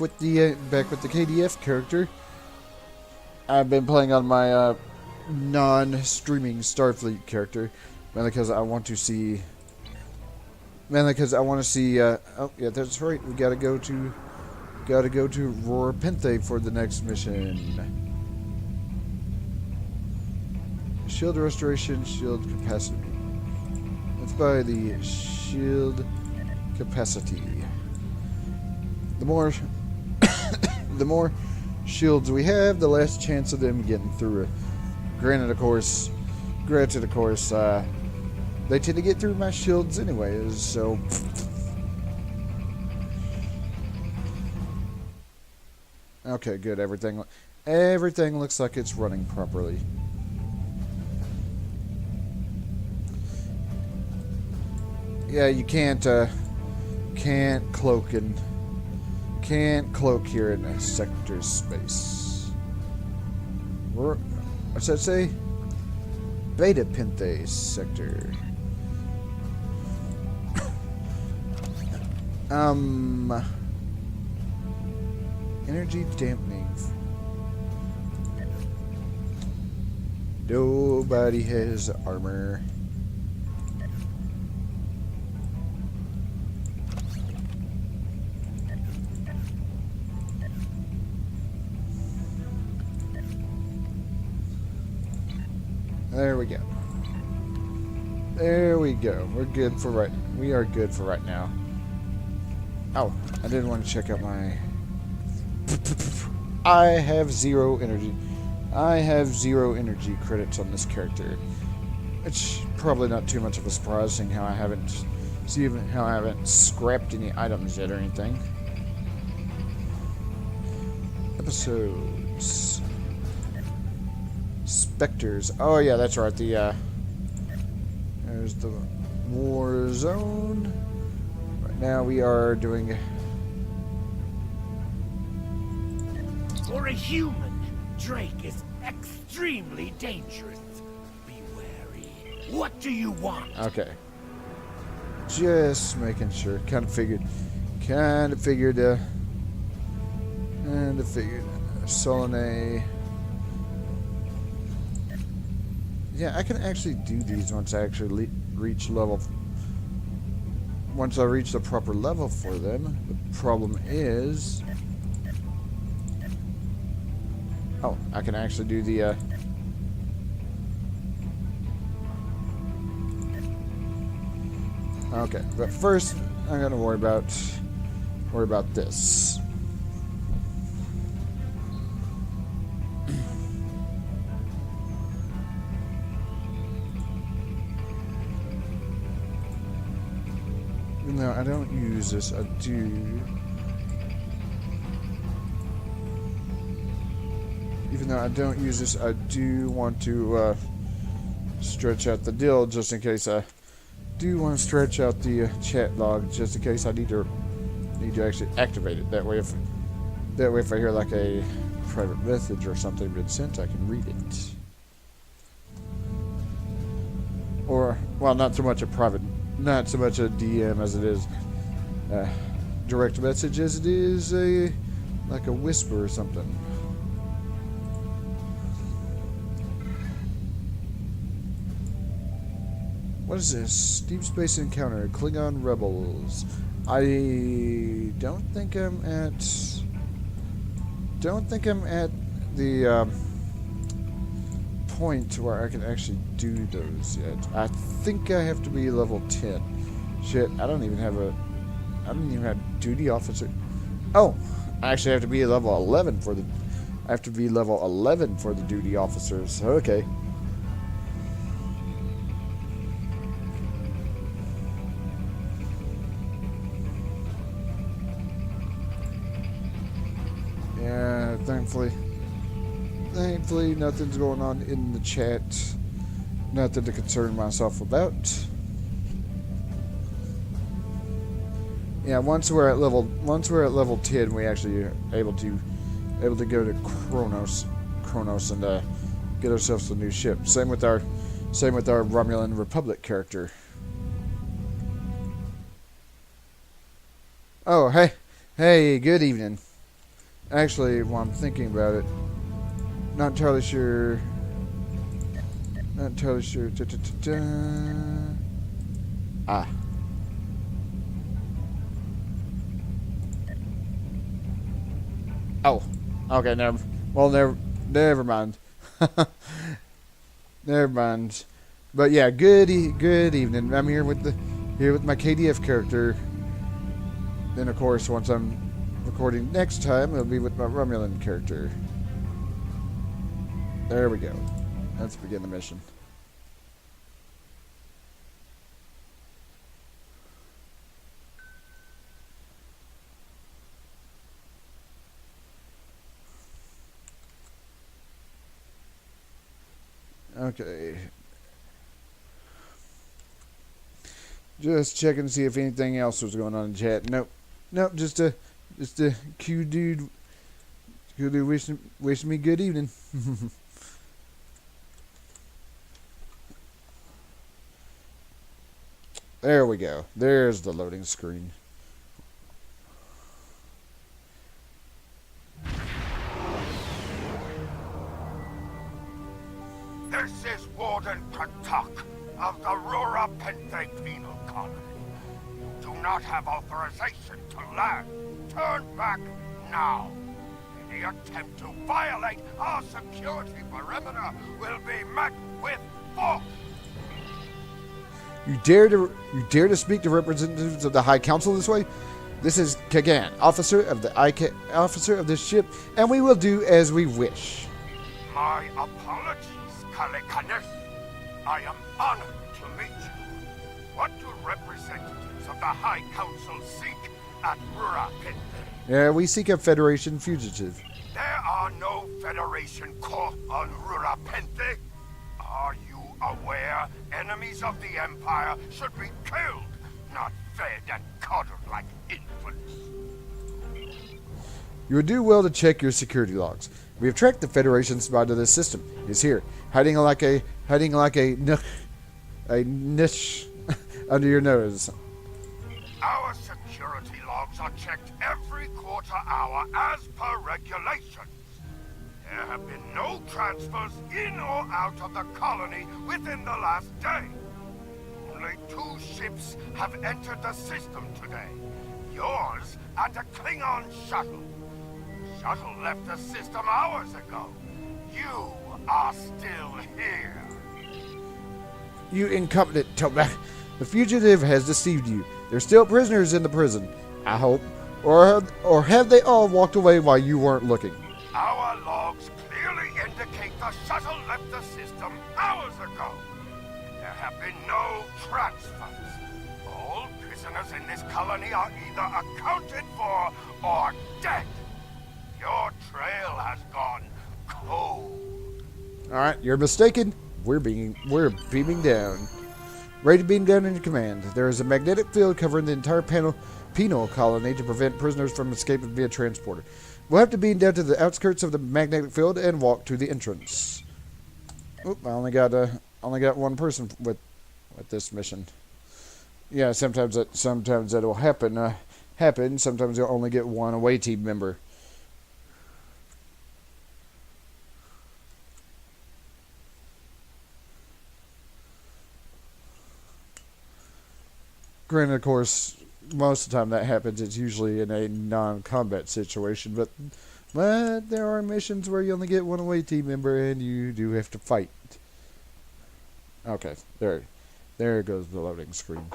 with the KDF character. I've been playing on my non-streaming Starfleet character, mainly because I want to see. Oh yeah, that's right. We gotta go to Roar Penthe for the next mission. Shield restoration, shield capacity. Let's buy the shield capacity. The more the more shields we have, the less chance of them getting through it. Granted, of course, they tend to get through my shields anyways, so. Okay, good. Everything looks like it's running properly. Yeah, you can't cloak here in a sector space. What's that say? Beta Penthe sector. Energy dampening. Nobody has armor. There we go. There we go. We are good for right now. Oh, I did want to check out my. I have 0 energy. I have 0 energy credits on this character. It's probably not too much of a surprise, seeing how I haven't scrapped any items yet or anything. Episodes. Spectres. Oh yeah, that's right. There's the war zone. Right now we are doing. For a human, Drake is extremely dangerous. Be wary. What do you want? Okay. Just making sure. Kind of figured. Solene. Yeah, I can actually do these once I actually reach level. Once I reach the proper level for them. The problem is. Oh, I can actually do the. Okay, but first I'm gonna worry about this. Even though I don't use this, I do. Even though I don't use this, I do want to stretch out the deal just in case I do want to stretch out the chat log just in case I need to actually activate it. That way, if I hear like a private message or something been sent, I can read it. Or, well, not so much a DM as it is direct message as it is like a whisper or something. What is this? Deep space encounter. Klingon rebels. I don't think I'm at the point where I can actually do those yet. I think I have to be level 10. Shit, I don't even have duty officer. Oh, I actually have to be level 11 for the. I have to be level 11 for the duty officers. Okay. Yeah, thankfully nothing's going on in the chat. Nothing to concern myself about. Yeah, once we're at level 10, we actually are able to go to Kronos and get ourselves a new ship. Same with our Romulan Republic character. Oh, hey, good evening. Actually, while I'm thinking about it, not entirely sure. Not entirely sure. Ah. Oh. Okay, never mind. Never mind. But yeah, good evening. I'm here with my KDF character. Then of course, once I'm recording next time, it'll be with my Romulan character. There we go. Let's begin the mission. Okay. Just checking to see if anything else was going on in chat. Nope. Just a Q dude wishing me good evening. There we go. There's the loading screen. This is Warden Katak of the Rura Penthe Penal Colony. You do not have authorization to land. Turn back now. Any attempt to violate our security perimeter will be met with force. You dare to speak to representatives of the High Council this way? This is Kagan, officer of this ship, and we will do as we wish. My apologies, Kalekanes. I am honored to meet you. What do representatives of the High Council seek at Rura Penthe? Yeah, we seek a Federation fugitive. There are no Federation corps on Rura Penthe. Are you aware enemies of the Empire should be killed, not fed and coddled like infants? You would do well to check your security logs. We have tracked the Federation's spy to this system. He's here, hiding like a niche under your nose. Our security logs are checked every quarter hour as per regulations. There have been no transfers in or out of the colony within the last day. Only 2 ships have entered the system today. Yours and a Klingon shuttle. The shuttle left the system hours ago. You are still here. You incompetent Toback. The fugitive has deceived you. They're still prisoners in the prison, I hope. Or have they all walked away while you weren't looking? Our logs clearly indicate the shuttle left the system hours ago. There have been no transfers. All prisoners in this colony are either accounted for or dead. Your trail has gone cold. Alright, you're mistaken. We're beaming down. Ready to beam down into command. There is a magnetic field covering the entire penal colony to prevent prisoners from escaping via transporter. We'll have to beam down to the outskirts of the magnetic field and walk to the entrance. Oop, I only got one person with this mission. Yeah, sometimes that will happen. Sometimes you'll only get one away team member. Granted, of course, most of the time that happens, it's usually in a non-combat situation, but there are missions where you only get one away team member and you do have to fight. Okay, there goes the loading screen.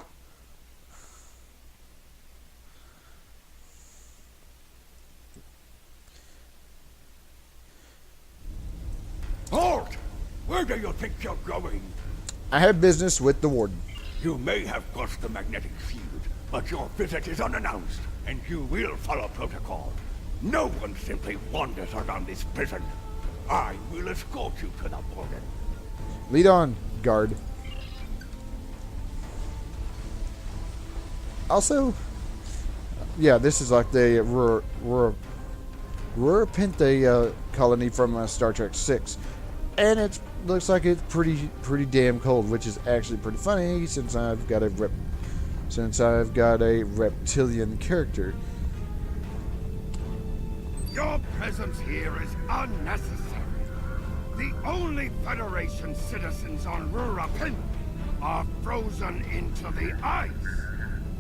Halt! Where do you think you're going? I have business with the warden. You may have crossed the magnetic field, but your visit is unannounced, and you will follow protocol. No one simply wanders around this prison. I will escort you to the border. Lead on, guard. Also, yeah, this is like the Rura Penthe colony from Star Trek 6. And it looks like it's pretty damn cold, which is actually pretty funny since I've got a reptilian character. Your presence here is unnecessary. The only Federation citizens on Rurapin are frozen into the ice.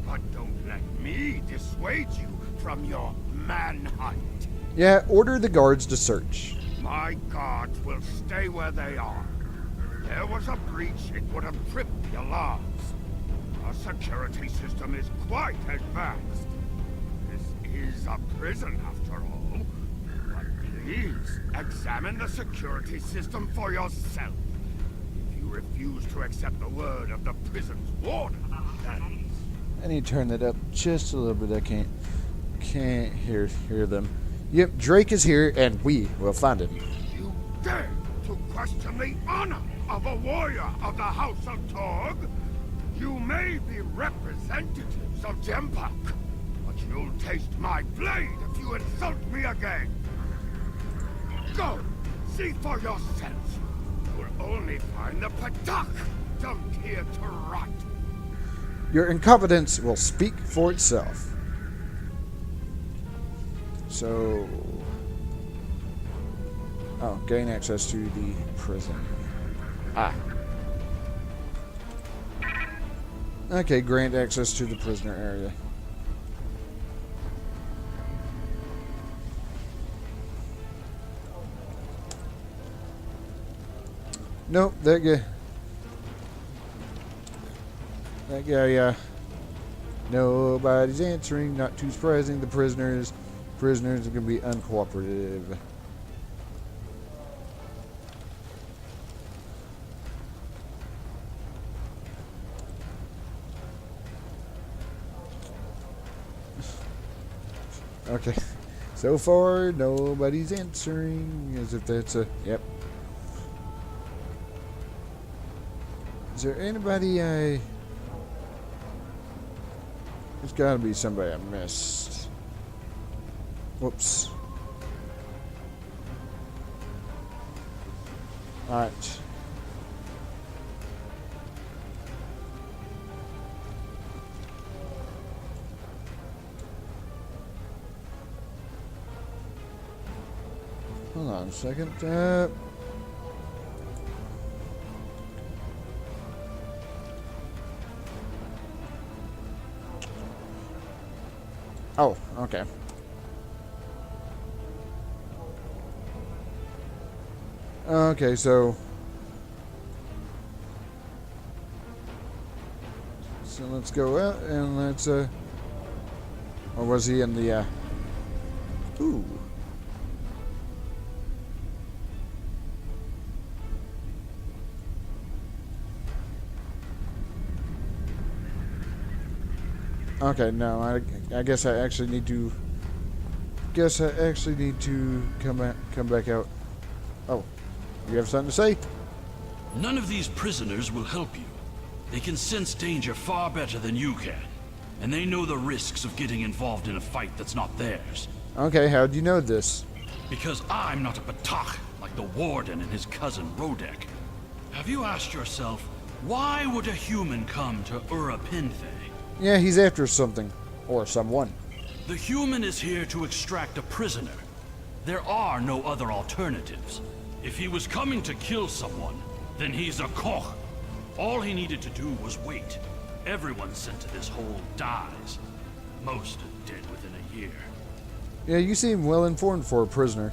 But don't let me dissuade you from your manhunt. Yeah, order the guards to search. My guards will stay where they are. If there was a breach, it would have tripped the alarms. Our security system is quite advanced. This is a prison, after all. But please, examine the security system for yourself. If you refuse to accept the word of the prison's warden, that is. I need to turn that up just a little bit. I can't hear them. Yep, Drake is here, and we will find him. You dare to question the honor of a warrior of the House of Torg? You may be representatives of Jempak, but you'll taste my blade if you insult me again. Go, see for yourself. You'll only find the Patak dumped here to rot. Your incompetence will speak for itself. So... oh, gain access to the prison. Ah. Okay, grant access to the prisoner area. Nope, that guy... nobody's answering. Not too surprising. The prisoners are going to be uncooperative. Okay. So far, nobody's answering. As if that's a... yep. Is there anybody I... there's gotta be somebody I missed. Whoops. Alright. Hold on a second. Oh, okay. Okay, so let's go out and let's or was he in the ooh. Okay, no, I guess I actually need to. Come back out. Oh, you have something to say? None of these prisoners will help you. They can sense danger far better than you can, and they know the risks of getting involved in a fight that's not theirs. Okay, how do you know this? Because I'm not a Batak like the Warden and his cousin Rodek. Have you asked yourself, why would a human come to Urapinthe? Yeah, he's after something. Or someone. The human is here to extract a prisoner. There are no other alternatives. If he was coming to kill someone, then he's a Koch. All he needed to do was wait. Everyone sent to this hole dies. Most are dead within a year. Yeah, you seem well informed for a prisoner.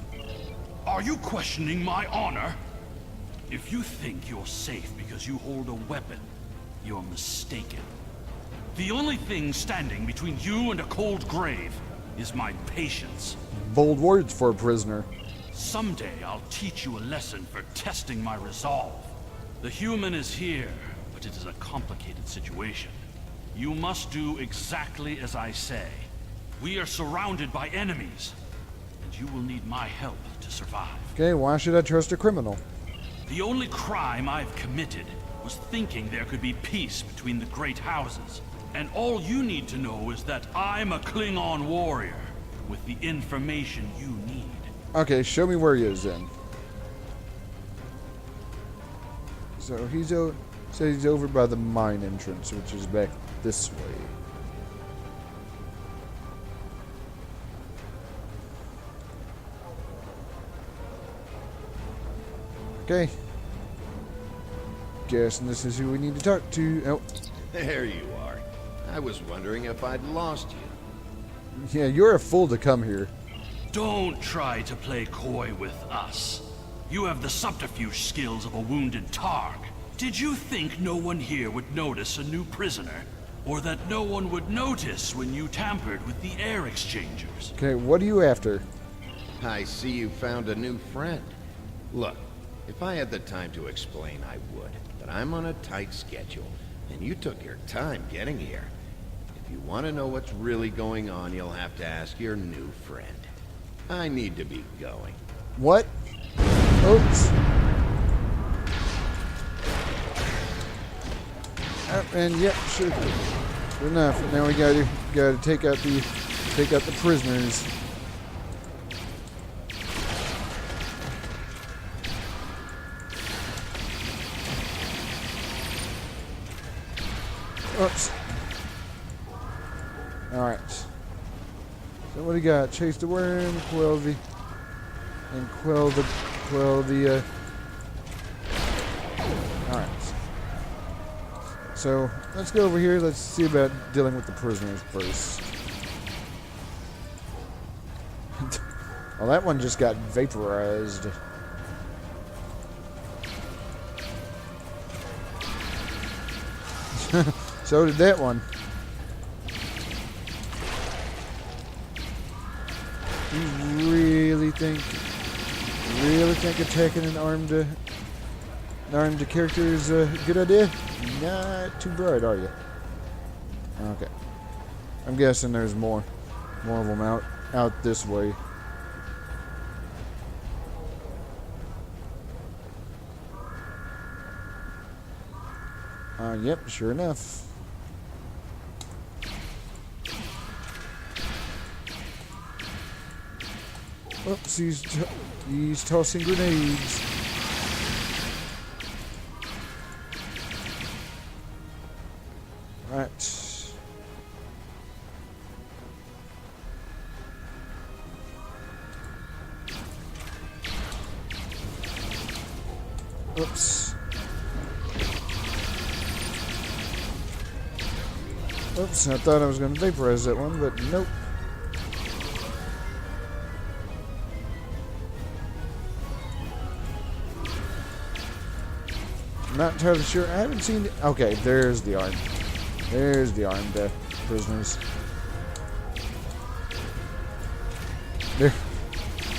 Are you questioning my honor? If you think you're safe because you hold a weapon, you're mistaken. The only thing standing between you and a cold grave is my patience. Bold words for a prisoner. Someday I'll teach you a lesson for testing my resolve. The human is here, but it is a complicated situation. You must do exactly as I say. We are surrounded by enemies, and you will need my help to survive. Okay, why should I trust a criminal? The only crime I've committed was thinking there could be peace between the great houses. And all you need to know is that I'm a Klingon warrior with the information you need. Okay, show me where he is then. So he's over by the mine entrance, which is back this way. Okay. Guessing this is who we need to talk to. Oh, There you are. I was wondering if I'd lost you. yeah, you're a fool to come here. Don't try to play coy with us. You have the subterfuge skills of a wounded Targ. Did you think no one here would notice a new prisoner? Or that no one would notice when you tampered with the air exchangers? Okay, what are you after? I see you found a new friend. Look, if I had the time to explain, I would. But I'm on a tight schedule, and you took your time getting here. If you want to know what's really going on, you'll have to ask your new friend. I need to be going. What? Oops. And yep, sure. Good enough. Now we gotta take out the prisoners. Oops. Alright. So what do you got? Chase the worm, quell the Alright. So let's go over here, let's see about dealing with the prisoners first. Well, that one just got vaporized. So did that one. You really think attacking an armed character is a good idea? Not too bright, are you? Okay. I'm guessing there's more of them out this way. Yep, sure enough. Oops, he's tossing grenades. Right. Oops. Oops, I thought I was going to vaporize that one, but nope. I'm not entirely sure. I haven't seen... Okay, there's the armed. There's the armed prisoners.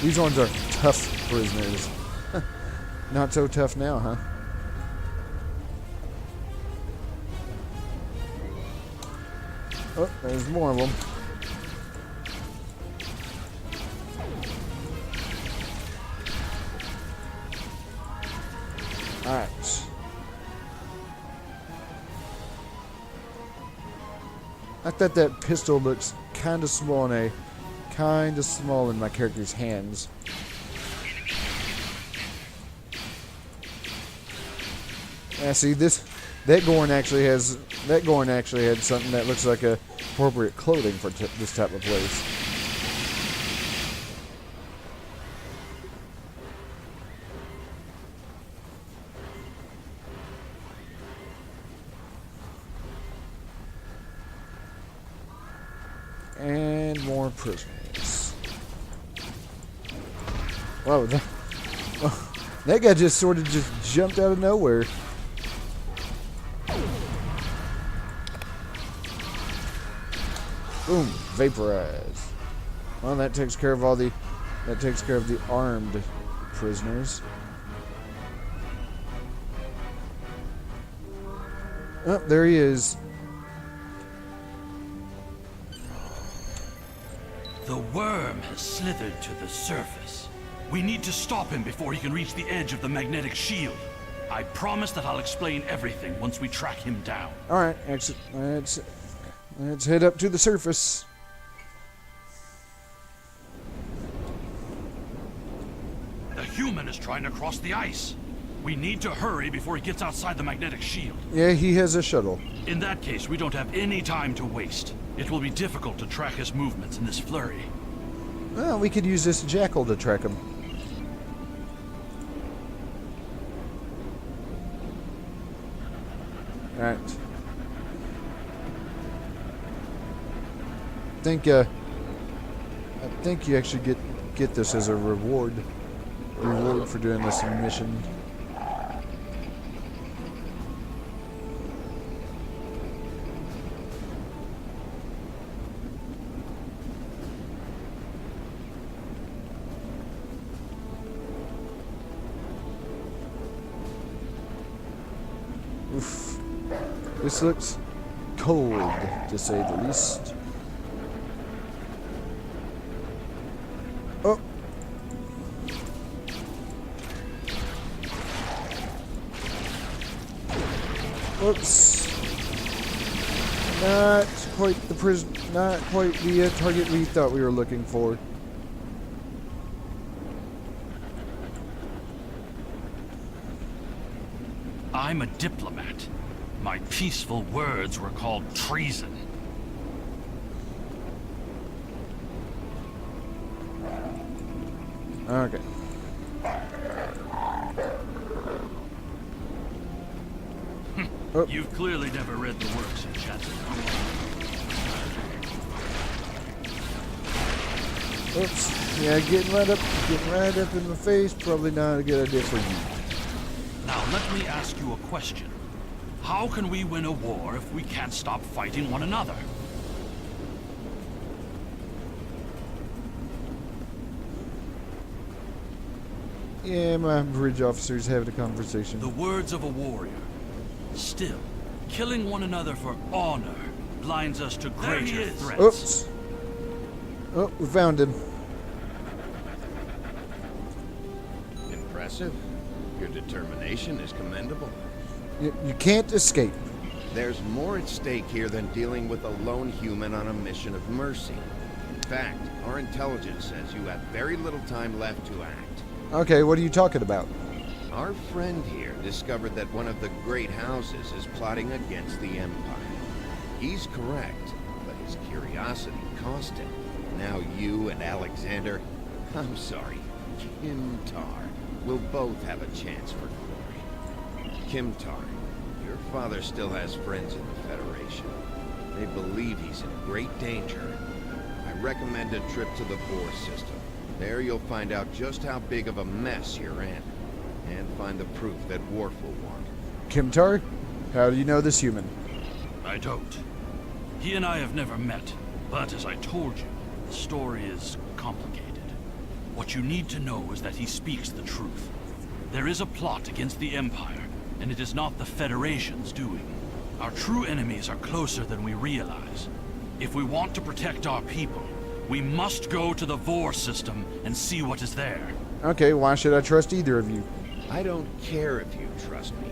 These ones are tough prisoners. Not so tough now, huh? Oh, there's more of them. Alright. I thought that pistol looks kind of small in my character's hands. Yeah, see that Gorn actually had something that looks like appropriate clothing for this type of place. And more prisoners. Whoa, that guy just sort of just jumped out of nowhere. Boom, vaporize. Well, that takes care of the armed prisoners. Oh, there he is. The worm has slithered to the surface. We need to stop him before he can reach the edge of the magnetic shield. I promise that I'll explain everything once we track him down. Alright, let's head up to the surface. The human is trying to cross the ice. We need to hurry before he gets outside the magnetic shield. Yeah, he has a shuttle. In that case, we don't have any time to waste. It will be difficult to track his movements in this flurry. Well, we could use this jackal to track him. Alright. I think you actually get this as a reward for doing this mission. Oof. This looks cold, to say the least. Oh. Whoops. Not quite the not quite the target we thought we were looking for. I'm a diplomat. My peaceful words were called treason. Okay. Oh. You've clearly never read the works of Chancellor. Oops. Yeah, getting right up in the face, probably not a good idea for you. Now let me ask you a question. How can we win a war if we can't stop fighting one another? Yeah, my bridge officer's having a conversation. The words of a warrior. Still, killing one another for honor blinds us to greater threats. Oops. Oh, we found him. Impressive. Your determination is commendable. You can't escape. There's more at stake here than dealing with a lone human on a mission of mercy. In fact, our intelligence says you have very little time left to act. Okay, what are you talking about? Our friend here discovered that one of the great houses is plotting against the Empire. He's correct, but his curiosity cost him. Now you and Alexander, I'm sorry, Kimtar, will both have a chance for glory. Kimtar, your father still has friends in the Federation. They believe he's in great danger. I recommend a trip to the Vor system. There you'll find out just how big of a mess you're in, and find the proof that Worf will want. Kimtar? How do you know this human? I don't. He and I have never met, but as I told you, the story is complicated. What you need to know is that he speaks the truth. There is a plot against the Empire, and it is not the Federation's doing. Our true enemies are closer than we realize. If we want to protect our people, we must go to the Vor system and see what is there. Okay, why should I trust either of you? I don't care if you trust me.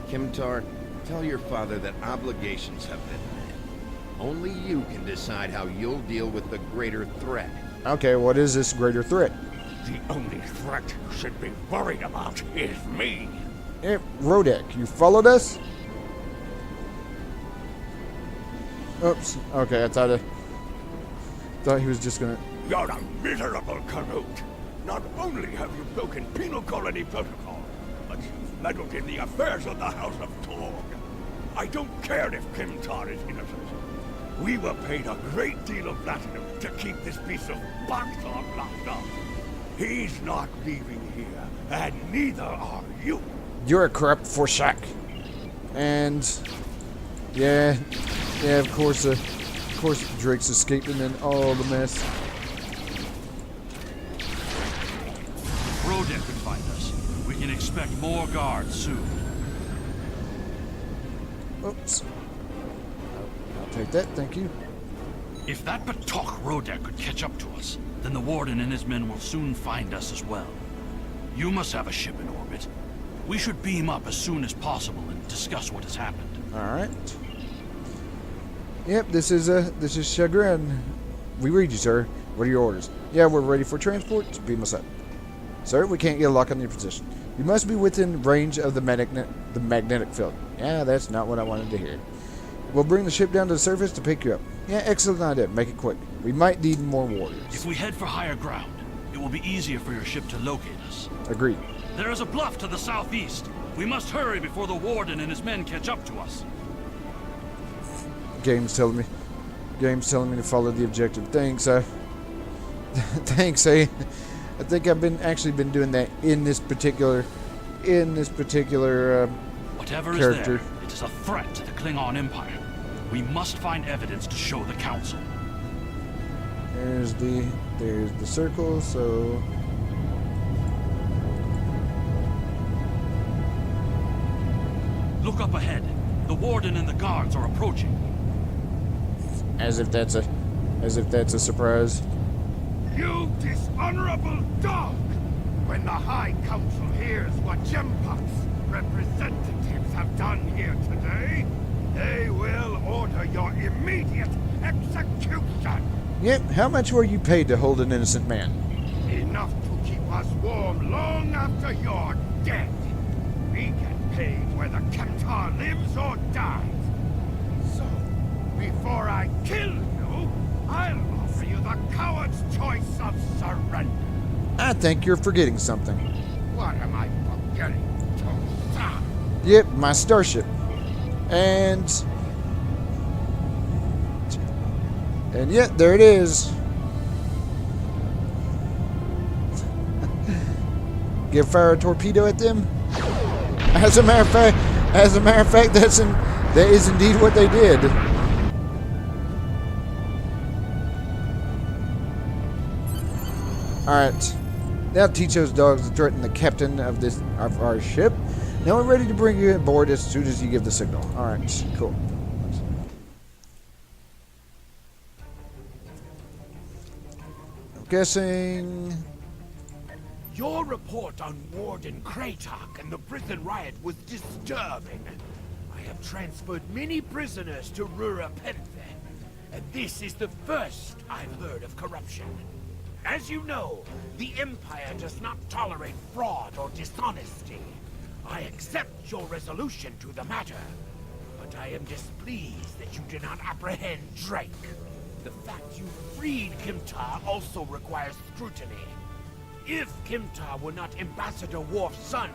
Kimtar, tell your father that obligations have been met. Only you can decide how you'll deal with the greater threat. Okay, what is this greater threat? The only threat you should be worried about is me. Hey, Rodek, you followed us? Oops. Okay, I thought he was just gonna... You're a miserable Canute. Not only have you broken penal colony protocol, but you've meddled in the affairs of the House of Torg. I don't care if Kimtar is innocent. We were paid a great deal of platinum to keep this piece of Baktar locked up. He's not leaving here, and neither are you. You're a corrupt Forshak. And... Yeah, of course Drake's escaping and all the mess. If Rodek can find us, we can expect more guards soon. Oops. I'll take that, thank you. If that Batok Rodek could catch up to us, then the Warden and his men will soon find us as well. You must have a ship in orbit. We should beam up as soon as possible and discuss what has happened. Alright. Yep, this is Chagrin. We read you, sir. What are your orders? Yeah, we're ready for transport. Beam us up. Sir, we can't get a lock on your position. You must be within range of the magnetic field. Yeah, that's not what I wanted to hear. We'll bring the ship down to the surface to pick you up. Yeah, excellent idea. Make it quick. We might need more warriors. If we head for higher ground, it will be easier for your ship to locate us. Agreed. There is a bluff to the southeast. We must hurry before the Warden and his men catch up to us. Game's telling me to follow the objective. Thanks, thanks, I think I've been doing that in this particular Whatever character. is there, it is a threat to the Klingon Empire. We must find evidence to show the Council. There's the circle, so Look up ahead. The Warden and the guards are approaching. as if that's a surprise. You dishonorable dog! When the High Council hears what Jempak's representatives have done here today, they will order your immediate execution! Yep, how much were you paid to hold an innocent man? Enough to keep us warm long after you're dead. We get paid whether Kemtar lives or dies. So, before I kill you, I'll offer you the coward's choice of surrender. I think you're forgetting something. What am I forgetting, Tosa? Yep, my starship. And yet, there it is. Give fire a torpedo at them? As a matter of fact, that is indeed what they did. Alright. Now teach those dogs to threaten the captain of our ship. Now we're ready to bring you aboard as soon as you give the signal. Alright, cool. I'm guessing... Your report on Warden Kratok and the prison riot was disturbing. I have transferred many prisoners to Rura Penthe, and this is the first I've heard of corruption. As you know, the Empire does not tolerate fraud or dishonesty. I accept your resolution to the matter, but I am displeased that you did not apprehend Drake. The fact you freed Kimtar also requires scrutiny. If Kimtar were not Ambassador Worf's son,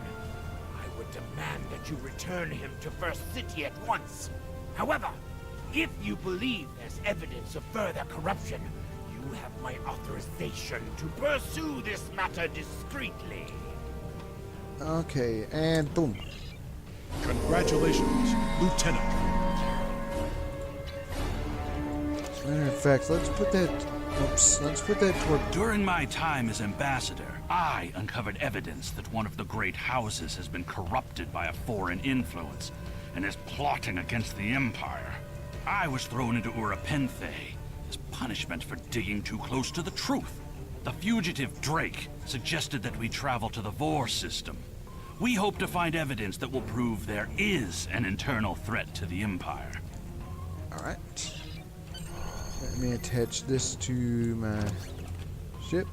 I would demand that you return him to First City at once. However, if you believe there's evidence of further corruption, you have my authorization to pursue this matter discreetly. Okay, and boom. Congratulations, Lieutenant. As a matter of fact, let's put that toward... During my time as ambassador, I uncovered evidence that one of the great houses has been corrupted by a foreign influence and is plotting against the Empire. I was thrown into Rura Penthe as punishment for digging too close to the truth. The fugitive Drake suggested that we travel to the Vor system. We hope to find evidence that will prove there is an internal threat to the Empire. Alright. Let me attach this to my ship.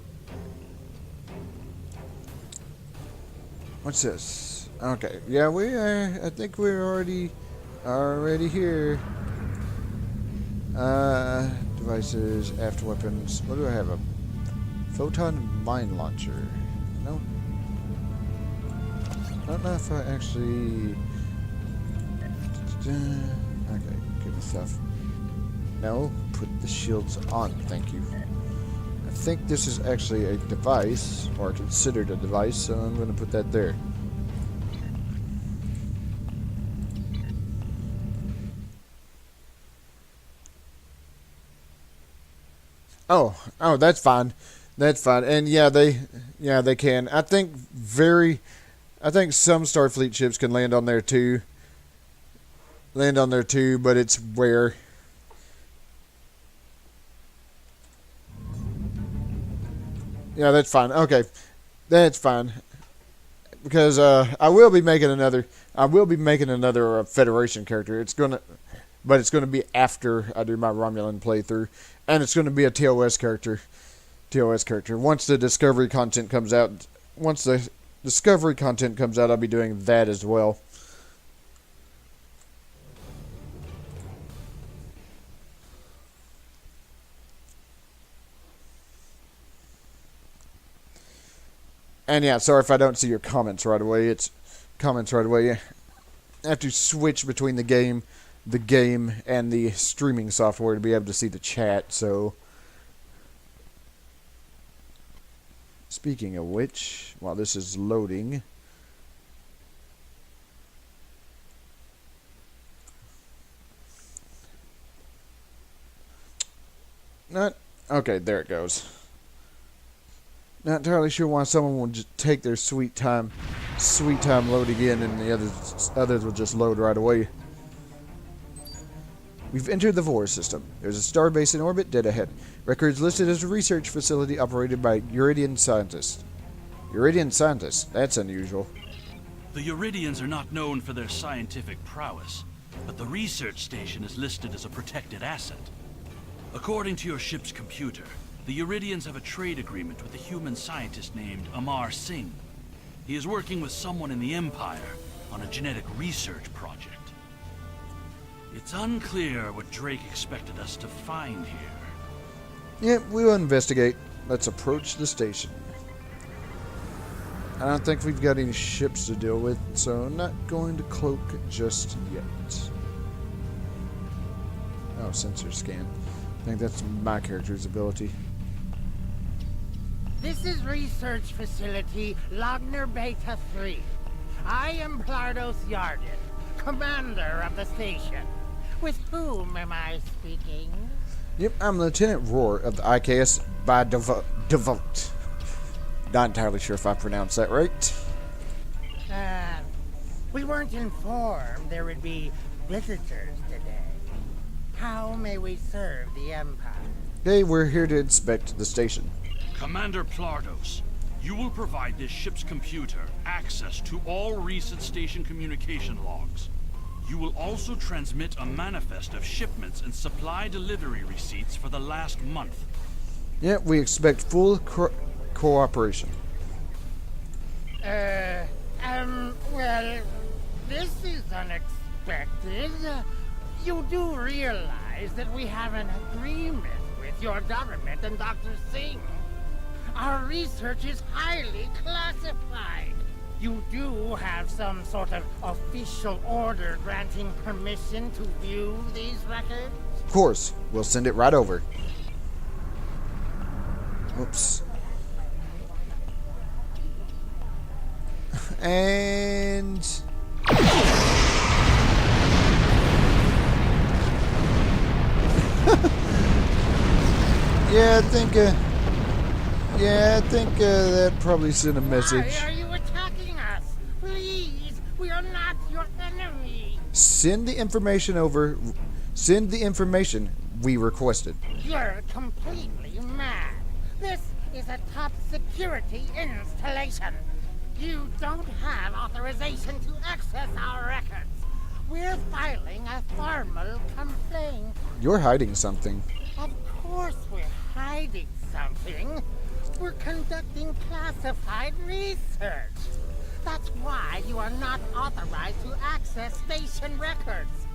What's this? Okay, yeah, we are. I think we're already here. Devices, after weapons. What do I have? A photon mine launcher. No. I don't know if I actually. Okay, good stuff. No, put the shields on, thank you. I think this is actually a device, or considered a device, so I'm going to put that there. Oh, that's fine. That's fine. And yeah, they can. I think some Starfleet ships can land on there too. But it's rare. Yeah, that's fine. Okay, that's fine. Because I will be making another Federation character. But it's gonna be after I do my Romulan playthrough, and it's gonna be a TOS character. Once the Discovery content comes out, I'll be doing that as well. And yeah, sorry if I don't see your comments right away. It's comments right away. I have to switch between the game the game and the streaming software to be able to see the chat. So, speaking of which, while this is loading, not okay. There it goes. Not entirely sure why someone would just take their sweet time loading in, and the others will just load right away. We've entered the Vor system. There's a starbase in orbit dead ahead. Records listed as a research facility operated by Uridian scientists. Uridian scientists? That's unusual. The Uridians are not known for their scientific prowess, but the research station is listed as a protected asset. According to your ship's computer, the Uridians have a trade agreement with a human scientist named Amar Singh. He is working with someone in the Empire on a genetic research project. It's unclear what Drake expected us to find here. Yeah, we will investigate. Let's approach the station. I don't think we've got any ships to deal with, so I'm not going to cloak just yet. Oh, sensor scan. I think that's my character's ability. This is Research Facility Logner Beta 3. I am Plardos Yardin, commander of the station. With whom am I speaking? Yep, I'm Lieutenant Roar of the IKS by devote. Not entirely sure if I pronounced that right. We weren't informed there would be visitors today. How may we serve the Empire? Hey, we're here to inspect the station. Commander Plardos, you will provide this ship's computer access to all recent station communication logs. You will also transmit a manifest of shipments and supply delivery receipts for the last month. Yeah, we expect full cooperation. Well, this is unexpected. You do realize that we have an agreement with your government and Dr. Singh. Our research is highly classified. You do have some sort of official order granting permission to view these records? Of course, we'll send it right over. Oops. And... yeah, I think that probably sent a message. Why are you attacking us? Please, we are not your enemy. Send the information over. Send the information we requested. You're completely mad. This is a top security installation. You don't have authorization to access our records. We're filing a formal complaint. You're hiding something. Of course we're hiding something. We're conducting classified research. That's why you are not authorized to access station records.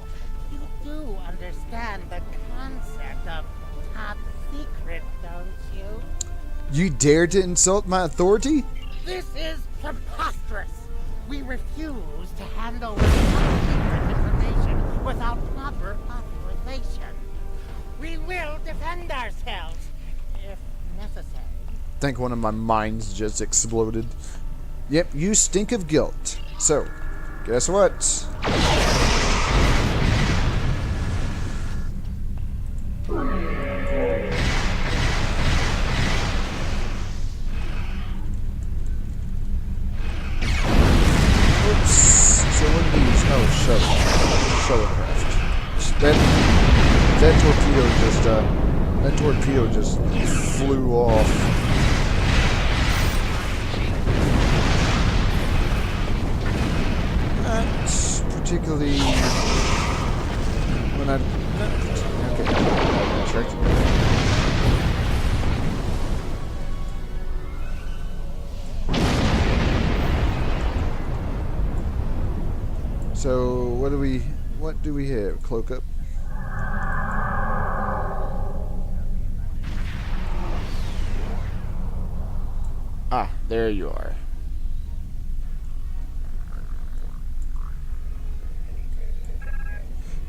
You do understand the concept of top secret, don't you? You dare to insult my authority? This is preposterous. We refuse to hand over top secret information without proper authorization. We will defend ourselves, if necessary. I think one of my minds just exploded. Yep, you stink of guilt. So, guess what? Oops. So what are these? Oh, shuttlecraft. That torpedo just flew off. Particularly when So what do we have? Cloak up. Ah, there you are.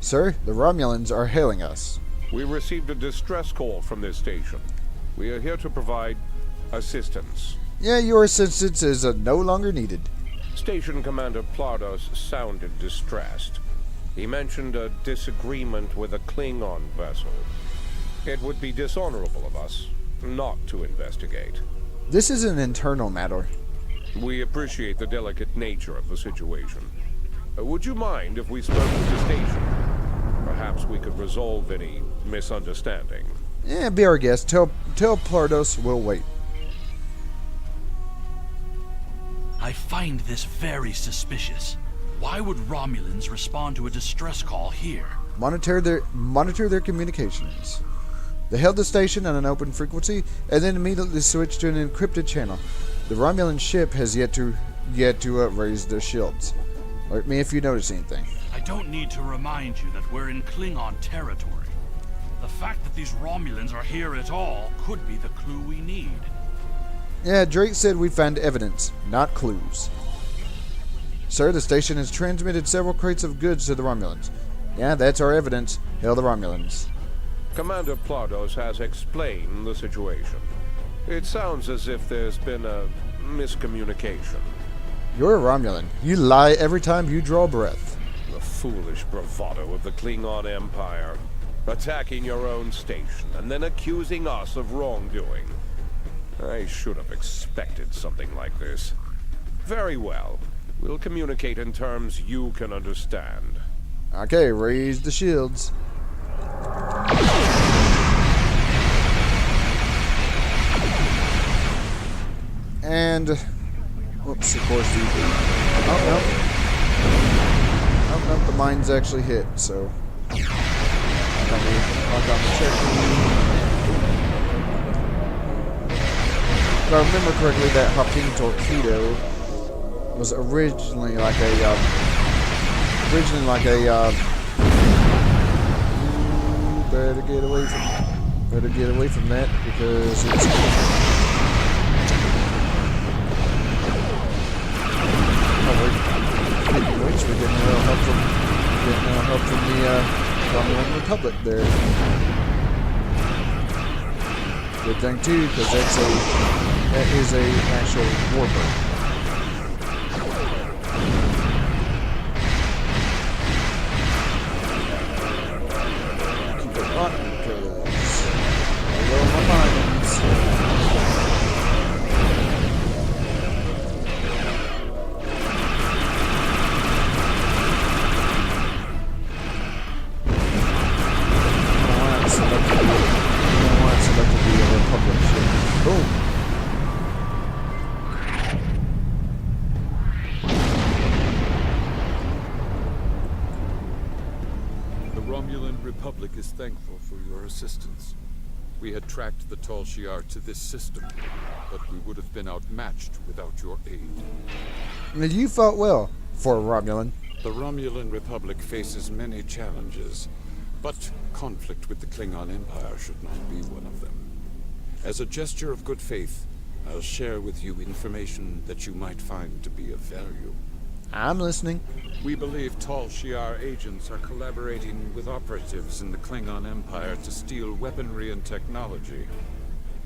Sir, the Romulans are hailing us. We received a distress call from this station. We are here to provide assistance. Yeah, your assistance is no longer needed. Station Commander Plardos sounded distressed. He mentioned a disagreement with a Klingon vessel. It would be dishonorable of us not to investigate. This is an internal matter. We appreciate the delicate nature of the situation. Would you mind if we spoke with the station? Perhaps we could resolve any misunderstanding. Yeah, be our guest. Tell Plardos we'll wait. I find this very suspicious. Why would Romulans respond to a distress call here? Monitor their communications. They held the station on an open frequency and then immediately switched to an encrypted channel. The Romulan ship has yet to raise their shields. Alert me if you notice anything. I don't need to remind you that we're in Klingon territory. The fact that these Romulans are here at all could be the clue we need. Yeah, Drake said we found evidence, not clues. Sir, the station has transmitted several crates of goods to the Romulans. Yeah, that's our evidence. Hail the Romulans. Commander Plardos has explained the situation. It sounds as if there's been a miscommunication. You're a Romulan. You lie every time you draw breath. The foolish bravado of the Klingon Empire. Attacking your own station and then accusing us of wrongdoing. I should have expected something like this. Very well. We'll communicate in terms you can understand. Okay, raise the shields. And whoops, of course the oh, the mine's actually hit, so lock on the check. If I remember correctly, that Hopkins torpedo was originally like a better get away from that because it's we're getting a little help from the Romulan Republic there. Good thing too, because that is a actual warbird. Keep it hot because I roll my mines. Boom. The Romulan Republic is thankful for your assistance. We had tracked the Tal Shiar to this system, but we would have been outmatched without your aid. And you fought well for a Romulan. The Romulan Republic faces many challenges, but conflict with the Klingon Empire should not be one of them. As a gesture of good faith, I'll share with you information that you might find to be of value. I'm listening. We believe Tal Shiar agents are collaborating with operatives in the Klingon Empire to steal weaponry and technology.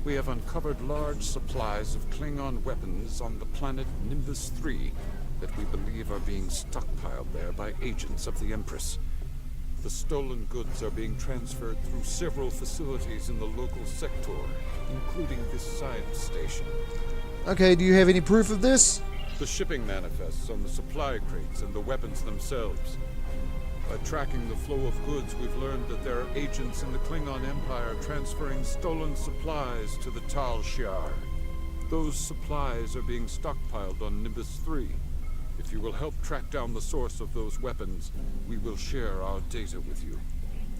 We have uncovered large supplies of Klingon weapons on the planet Nimbus 3 that we believe are being stockpiled there by agents of the Empress. The stolen goods are being transferred through several facilities in the local sector, including this science station. Okay, do you have any proof of this? The shipping manifests on the supply crates and the weapons themselves. By tracking the flow of goods, we've learned that there are agents in the Klingon Empire transferring stolen supplies to the Tal Shiar. Those supplies are being stockpiled on Nimbus 3. If you will help track down the source of those weapons, we will share our data with you.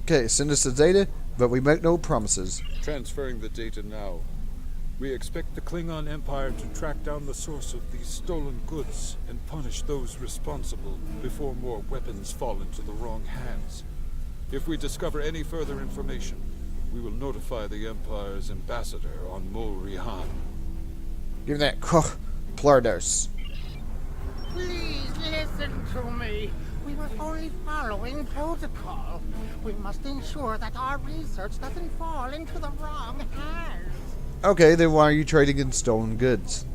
Okay, send us the data, but we make no promises. Transferring the data now. We expect the Klingon Empire to track down the source of these stolen goods and punish those responsible before more weapons fall into the wrong hands. If we discover any further information, we will notify the Empire's ambassador on Mol Rihan. Give that Plardos. Please listen to me. We were only following protocol. We must ensure that our research doesn't fall into the wrong hands. Okay, then why are you trading in stolen goods?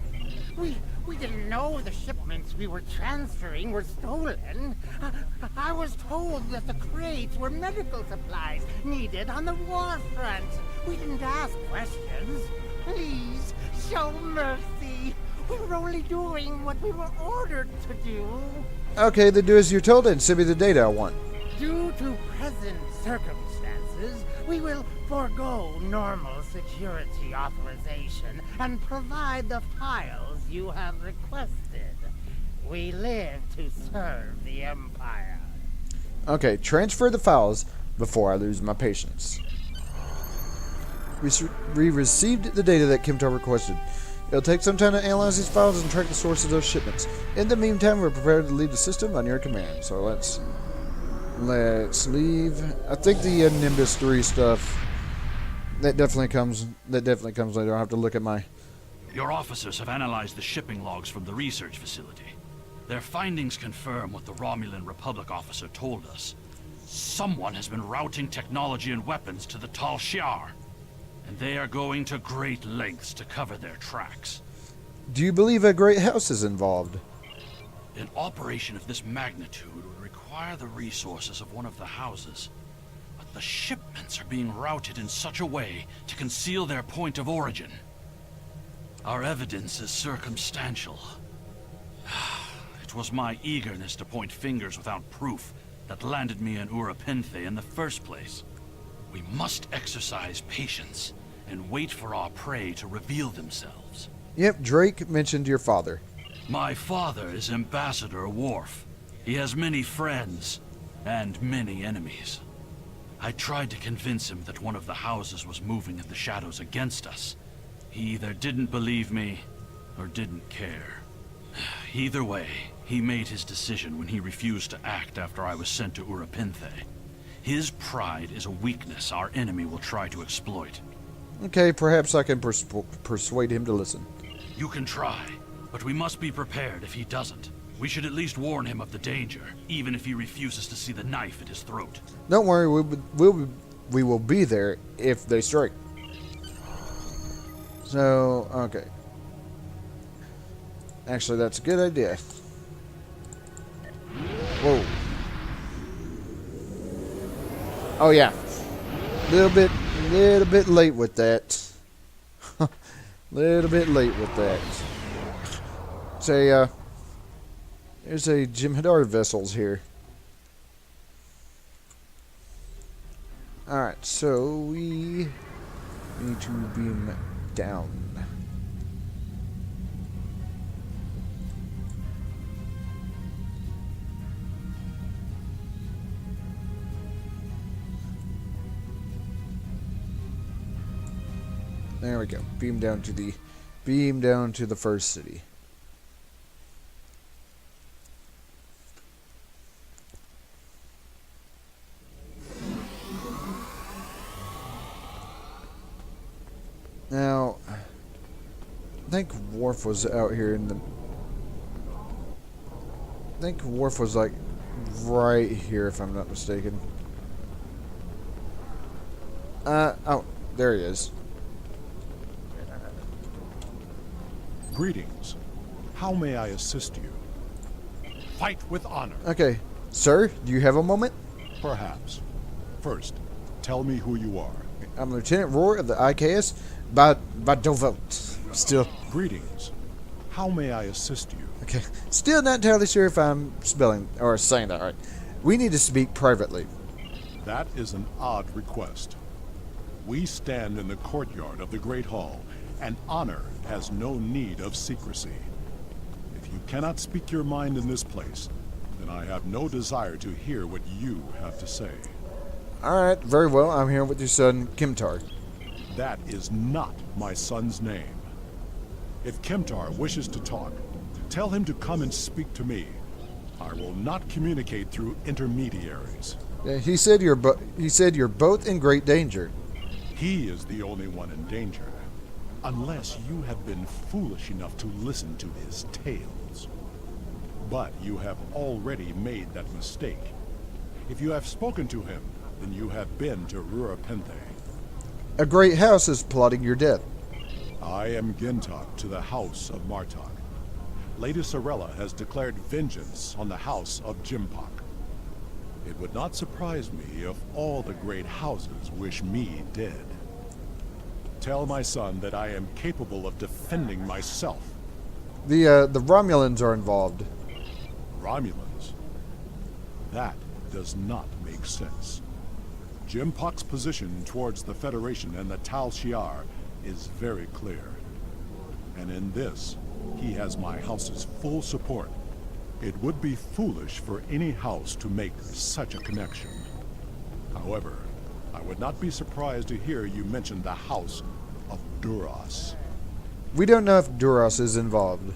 We didn't know the shipments we were transferring were stolen. I was told that the crates were medical supplies needed on the war front. We didn't ask questions. Please, show mercy. We were only doing what we were ordered to do. Okay, then do as you're told and send me the data I want. Due to present circumstances, we will forego normal security authorization and provide the files you have requested. We live to serve the Empire. Okay, transfer the files before I lose my patience. We received the data that Kimtar requested. It'll take some time to analyze these files and track the source of those shipments. In the meantime, we're prepared to leave the system on your command. So let's leave. I think the Nimbus 3 stuff that definitely comes later. I'll have to look at my. Your officers have analyzed the shipping logs from the research facility. Their findings confirm what the Romulan Republic officer told us. Someone has been routing technology and weapons to the Tal Shiar, and they are going to great lengths to cover their tracks. Do you believe a great house is involved? An operation of this magnitude would require the resources of one of the houses, but the shipments are being routed in such a way to conceal their point of origin. Our evidence is circumstantial. It was my eagerness to point fingers without proof that landed me in Urapinthe in the first place. We must exercise patience and wait for our prey to reveal themselves. Yep, Drake mentioned your father. My father is Ambassador Worf. He has many friends and many enemies. I tried to convince him that one of the houses was moving in the shadows against us. He either didn't believe me or didn't care. Either way, he made his decision when he refused to act after I was sent to Urapinthe. His pride is a weakness our enemy will try to exploit. Okay, perhaps I can persuade him to listen. You can try, but we must be prepared if he doesn't. We should at least warn him of the danger, even if he refuses to see the knife at his throat. Don't worry, we will be there if they strike. So, okay. Actually, that's a good idea. Whoa. Oh yeah. Little bit late with that. Little bit late with that. Say, there's a Jem'Hadar vessels here. Alright, so we need to beam down. There we go. Beam down to the first city. Now, I think Worf was out here in the... I think Worf was like right here, if I'm not mistaken. Oh, there he is. Greetings. How may I assist you? Fight with honor. Okay. Sir, do you have a moment? Perhaps. First, tell me who you are. I'm Lieutenant Roar of the IKS Badovot. Still. Greetings. How may I assist you? Okay. Still not entirely sure if I'm spelling or saying that right. We need to speak privately. That is an odd request. We stand in the courtyard of the Great Hall, and honor has no need of secrecy. If you cannot speak your mind in this place, then I have no desire to hear what you have to say. Alright, very well. I'm here with your son, Kimtar. That is not my son's name. If Kimtar wishes to talk, tell him to come and speak to me. I will not communicate through intermediaries. Yeah, he said you're both in great danger. He is the only one in danger. Unless you have been foolish enough to listen to his tales. But you have already made that mistake. If you have spoken to him, then you have been to Rurapenthe. A great house is plotting your death. I am Gintok to the House of Martok. Lady Sorella has declared vengeance on the House of Jimpok. It would not surprise me if all the great houses wish me dead. Tell my son that I am capable of defending myself. The Romulans are involved. Romulans? That does not make sense. Jimpok's position towards the Federation and the Tal Shiar is very clear. And in this, he has my house's full support. It would be foolish for any house to make such a connection. However, I would not be surprised to hear you mention the House of Duras. We don't know if Duras is involved.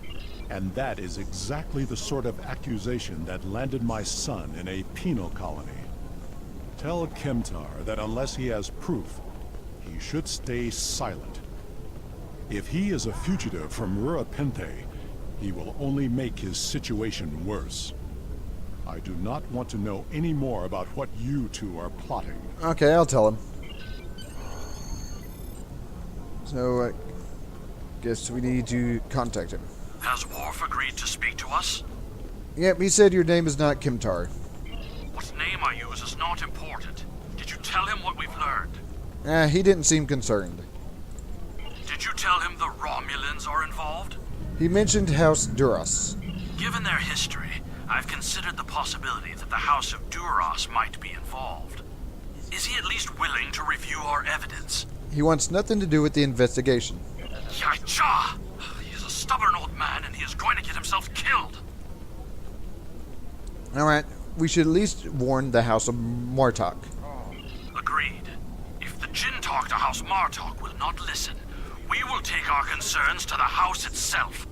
And that is exactly the sort of accusation that landed my son in a penal colony. Tell Kemtar that unless he has proof, he should stay silent. If he is a fugitive from Rurapenthe, he will only make his situation worse. I do not want to know any more about what you two are plotting. Okay, I'll tell him. So, guess we need to contact him. Has Worf agreed to speak to us? Yep, he said your name is not Kimtar. What name I use is not important. Did you tell him what we've learned? He didn't seem concerned. Did you tell him the Romulans are involved? He mentioned House Duras. Given their history, I've considered the possibility that the House of Duras might be involved. Is he at least willing to review our evidence? He wants nothing to do with the investigation. Yaicha! He is a stubborn old man and he is going to get himself killed. Alright, we should at least warn the House of Martok. Agreed. If the Jinn talk to House Martok will not listen, we will take our concerns to the house itself.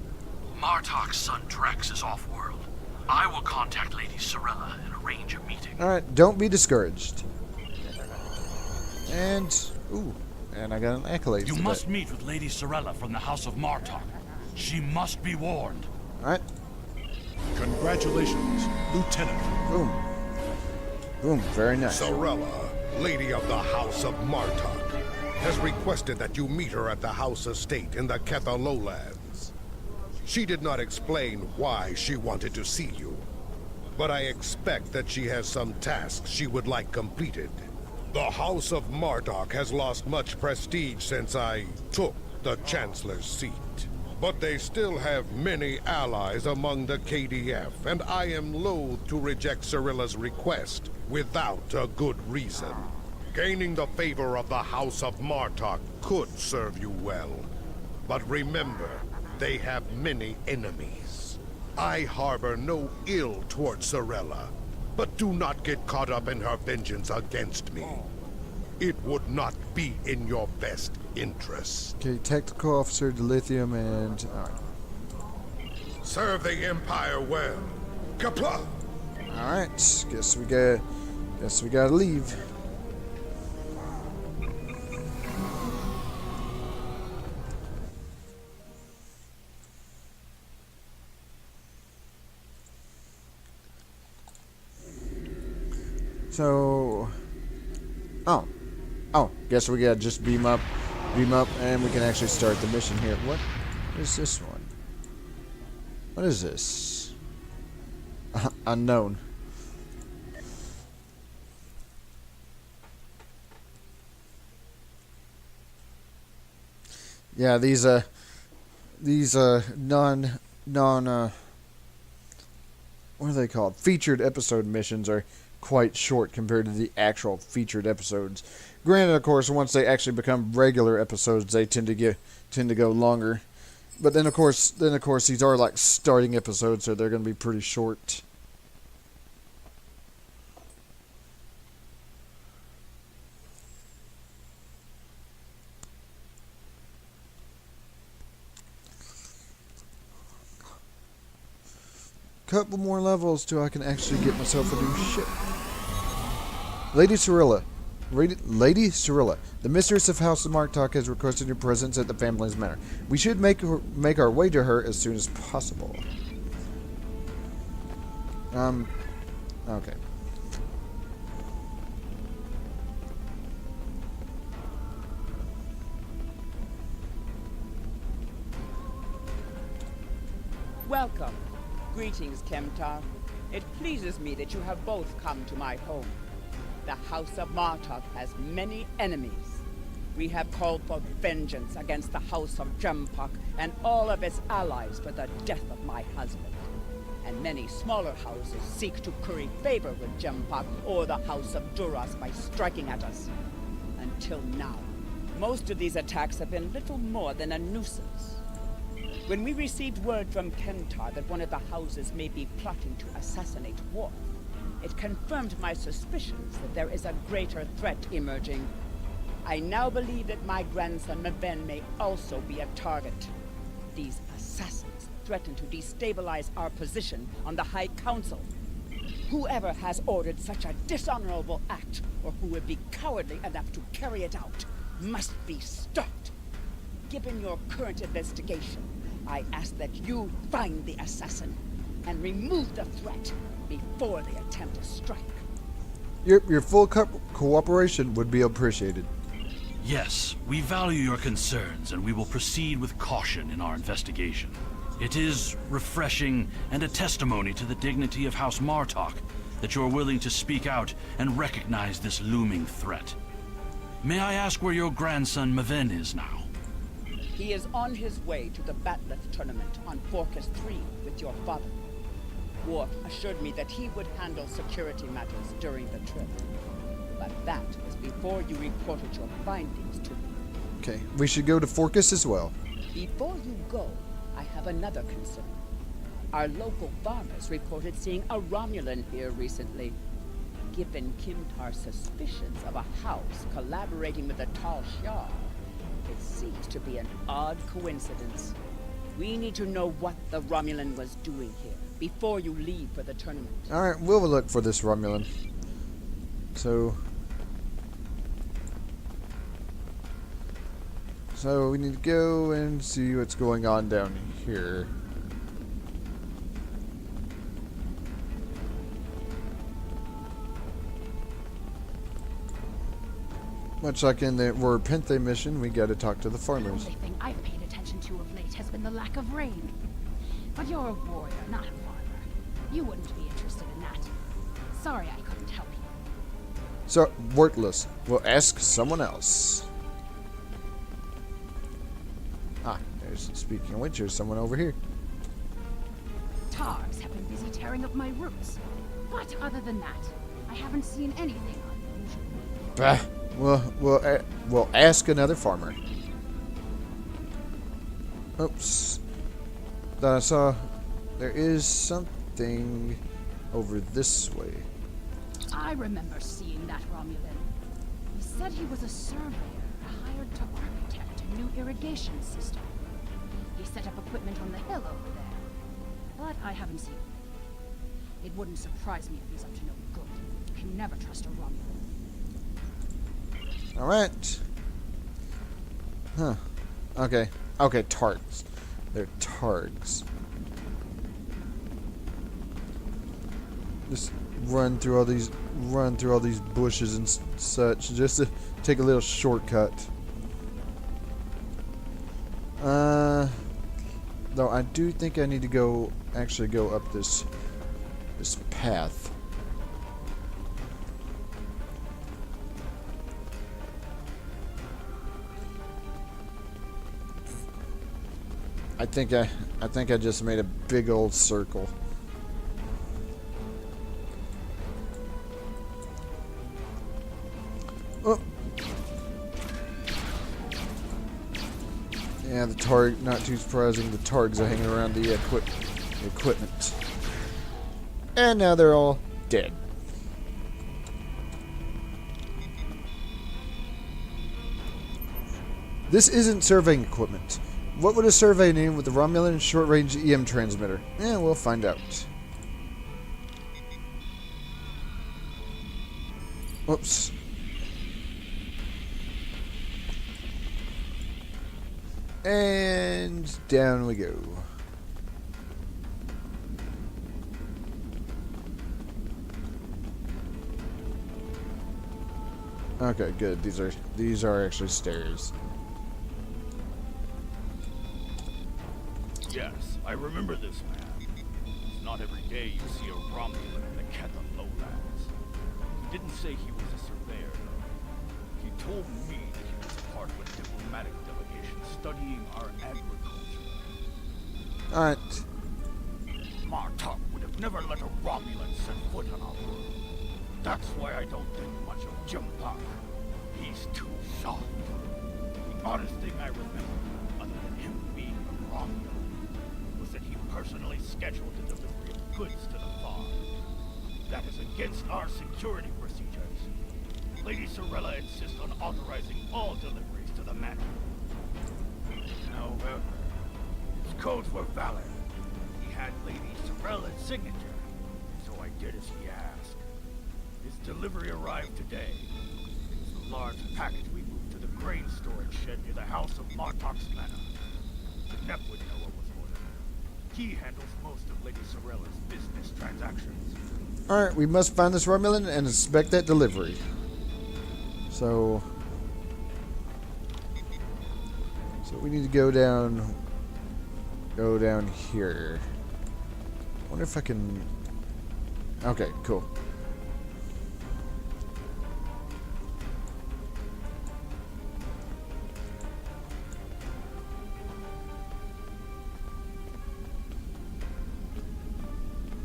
Martok's son Drex is off-world. I will contact Lady Sorella and arrange a meeting. Alright, don't be discouraged. And, and I got an accolade. You must meet with Lady Sorella from the House of Martok. She must be warned. Alright. Congratulations, Lieutenant. Boom. Boom, very nice. Sorella, Lady of the House of Martok, has requested that you meet her at the House Estate in the Ketha Lowlands. She did not explain why she wanted to see you, but I expect that she has some tasks she would like completed. The House of Martok has lost much prestige since I took the Chancellor's seat. But they still have many allies among the KDF, and I am loath to reject Sorella's request without a good reason. Gaining the favor of the House of Martok could serve you well. But remember, they have many enemies. I harbor no ill towards Sorella, but do not get caught up in her vengeance against me. It would not be in your best interest. Okay, tactical officer, dilithium, and... Alright. Serve the Empire well. Kapla! Alright, guess we gotta leave. So... Oh, guess we gotta just beam up, and we can actually start the mission here. What is this one? What is this? Unknown. Yeah, these non what are they called? Featured episode missions are quite short compared to the actual featured episodes. Granted, of course, once they actually become regular episodes, they tend to go longer. But then of course these are like starting episodes, so they're going to be pretty short. Couple more levels till I can actually get myself a new ship. Lady Sorella, the mistress of House of Martok has requested your presence at the family's manor. We should make our way to her as soon as possible. Okay. Welcome. Greetings, Kemtar. It pleases me that you have both come to my home. The House of Martok has many enemies. We have called for vengeance against the House of Jempok and all of its allies for the death of my husband. And many smaller houses seek to curry favor with Jempok or the House of Duras by striking at us. Until now, most of these attacks have been little more than a nuisance. When we received word from Kentar that one of the houses may be plotting to assassinate Worf, it confirmed my suspicions that there is a greater threat emerging. I now believe that my grandson Maven may also be a target. These assassins threaten to destabilize our position on the High Council. Whoever has ordered such a dishonorable act, or who would be cowardly enough to carry it out, must be stopped. Given your current investigation, I ask that you find the assassin and remove the threat before they attempt to strike. Your full cooperation would be appreciated. Yes, we value your concerns, and we will proceed with caution in our investigation. It is refreshing and a testimony to the dignity of House Martok that you're willing to speak out and recognize this looming threat. May I ask where your grandson Maven is now? He is on his way to the Batleth tournament on Forcas 3 with your father. Worf assured me that he would handle security matters during the trip. But that was before you reported your findings to me. Okay, we should go to Forcas as well. Before you go, I have another concern. Our local farmers reported seeing a Romulan here recently. Given Kimtar's suspicions of a house collaborating with the Tal Shiar, it seems to be an odd coincidence. We need to know what the Romulan was doing here before you leave for the tournament. Alright, we'll look for this Romulan. So we need to go and see what's going on down here. Much like in the Pente mission, we gotta talk to the farmers. The only thing I've paid attention to of late has been the lack of rain. But you're a warrior, not a farmer. You wouldn't be interested in that. Sorry I couldn't help you. So, worthless. We'll ask someone else. Ah, speaking of which, there's someone over here. Targs have been busy tearing up my roots. But other than that, I haven't seen anything unusual. Bah. We'll ask another farmer. Oops. Thought I saw there is something over this way. I remember seeing that Romulan. He said he was a surveyor hired to architect a new irrigation system. He set up equipment on the hill over there. But I haven't seen him. It wouldn't surprise me if he's up to no good. You can never trust a Romulan. Alright. Huh. Okay. Okay, targs. They're targs. Just run through all these bushes and such just to take a little shortcut. Though I do think I need to actually go up this path. I think I just made a big old circle. Oh. Yeah, the targ, not too surprising, the targs are hanging around the equipment. And now they're all dead. This isn't surveying equipment. What would a survey name with the Romulan short-range EM transmitter? Yeah, we'll find out. Whoops. And down we go. Okay, good. These are actually stairs. Yes, I remember this man. It's not every day you see a Romulan in the Ketha lowlands. He didn't say he was a surveyor, though. He told me that he was part of a diplomatic delegation studying our agriculture. Alright. Martok would have never let a Romulan set foot on our world. That's why I don't think much of Jimpak. He's too soft. The oddest thing I remember, other than him being a Romulan, was that he personally scheduled the delivery of goods to the farm. That is against our security procedures. Lady Sorella insists on authorizing all deliveries to the manor. However, his codes were valid. He had Lady Sorella's signature, so I did as he asked. His delivery arrived today. It was a large package we moved to the grain storage shed near the house of Martok's manor. The Nep would know what was ordered. He handles most of Lady Sorella's business transactions. Alright, we must find this Romulan and inspect that delivery. So we need to go down here. I wonder if I can... Okay, cool.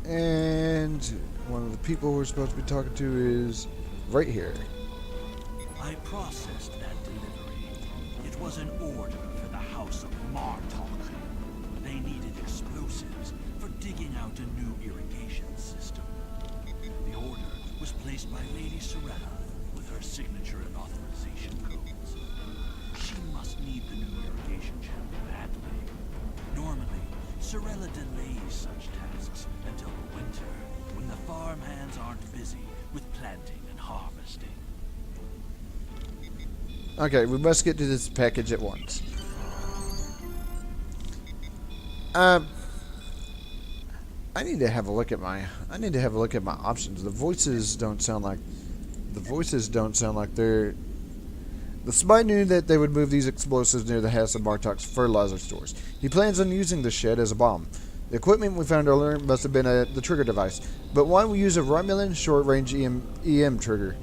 And one of the people we're supposed to be talking to is right here. I processed that delivery. It was an order for the House of Martok. They needed explosives for digging out a new irrigation system. The order was placed by Lady Sorella with her signature and authorization codes. She must need the new irrigation channel badly. Normally, Sorella delays such tasks until the winter, when the farm hands aren't busy with planting and harvesting. Okay, we must get to this package at once. I need to have a look at my options. The voices don't sound like they're... The spy knew that they would move these explosives near the house of Martok's fertilizer stores. He plans on using the shed as a bomb. The equipment we found earlier must have been the trigger device. But why we use a Romulan short-range EM trigger?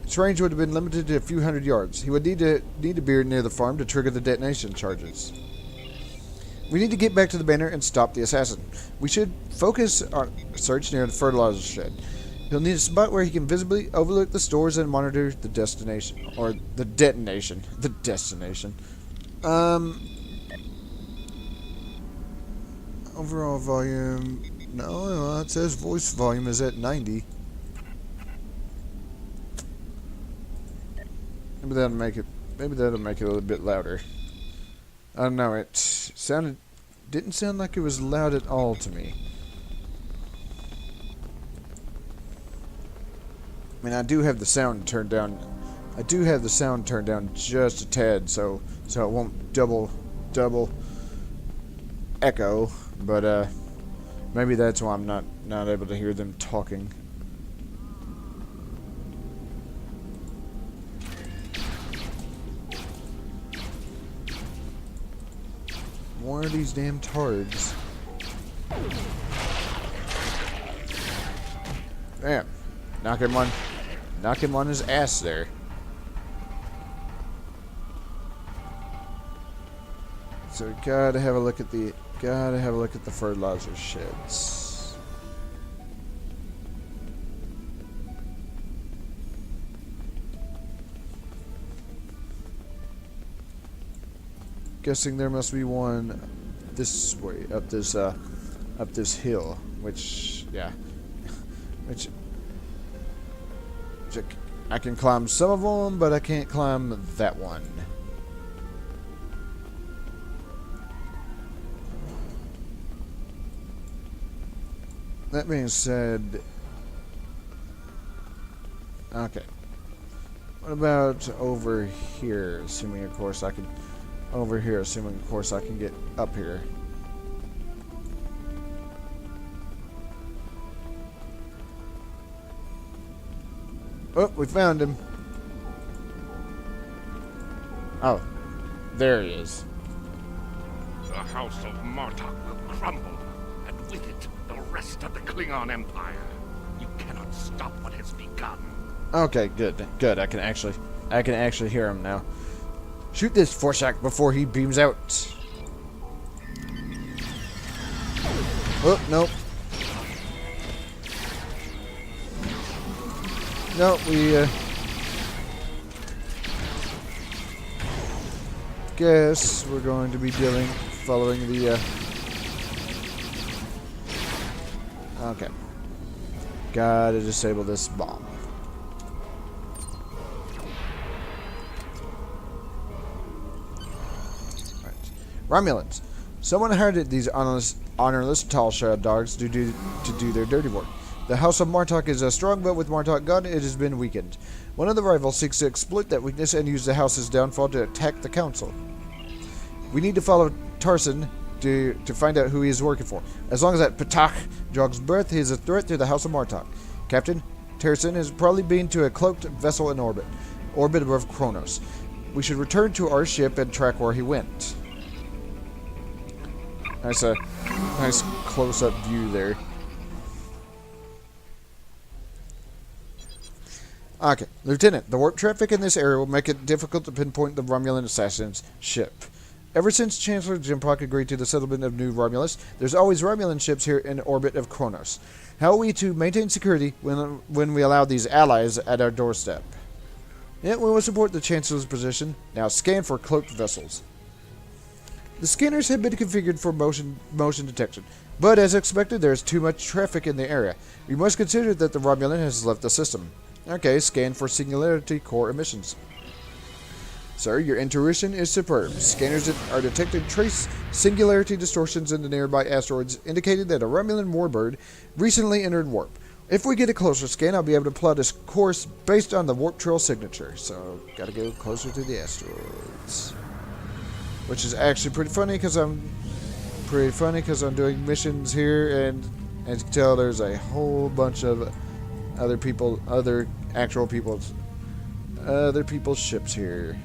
Its range would have been limited to a few hundred yards. He would need to be near the farm to trigger the detonation charges. We need to get back to the banner and stop the assassin. We should focus our search near the fertilizer shed. He'll need a spot where he can visibly overlook the stores and monitor the destination. Or the detonation. The destination. Overall volume... No, it says voice volume is at 90. Maybe that'll make it a little bit louder. I don't know, didn't sound like it was loud at all to me. I mean, I do have the sound turned down. I do have the sound turned down just a tad, so it won't double echo. But maybe that's why I'm not able to hear them talking. More of these damn tards. Damn. Knock him on his ass there. So we gotta have a look at the fertilizer sheds. Guessing there must be one this way, up this hill, which I can climb some of them, but I can't climb that one. That being said, okay. What about over here? Assuming, of course, I can get up here. Oh, we found him. Oh, there he is. The House of Martok will crumble, and with it, the rest of the Klingon Empire. You cannot stop what has begun. Okay, good, good. I can actually hear him now. Shoot this Forshak before he beams out. Oh, nope. No, we, guess we're going to be following the, okay. Gotta disable this bomb. Right. Romulans. Someone hired these honorless Talshad dogs to do their dirty work. The House of Martok is strong, but with Martok gone, it has been weakened. One of the rivals seeks to exploit that weakness and use the House's downfall to attack the Council. We need to follow Tarson to find out who he is working for. As long as that Patach jogs breath, he is a threat to the House of Martok. Captain, Tarson has probably been to a cloaked vessel in orbit above Kronos. We should return to our ship and track where he went. Nice close-up view there. Okay, Lieutenant, the warp traffic in this area will make it difficult to pinpoint the Romulan assassin's ship. Ever since Chancellor Jimpock agreed to the settlement of New Romulus, there's always Romulan ships here in orbit of Kronos. How are we to maintain security when we allow these allies at our doorstep? Yet we will support the Chancellor's position. Now scan for cloaked vessels. The scanners have been configured for motion detection, but as expected, there is too much traffic in the area. We must consider that the Romulan has left the system. Okay, scan for Singularity Core emissions. Sir, your intuition is superb. Scanners are detecting trace singularity distortions in the nearby asteroids, indicating that a Romulan warbird recently entered warp. If we get a closer scan, I'll be able to plot a course based on the warp trail signature. So, gotta go closer to the asteroids. Which is actually pretty funny because I'm doing missions here, and as you can tell, there's a whole bunch of other people's ships here.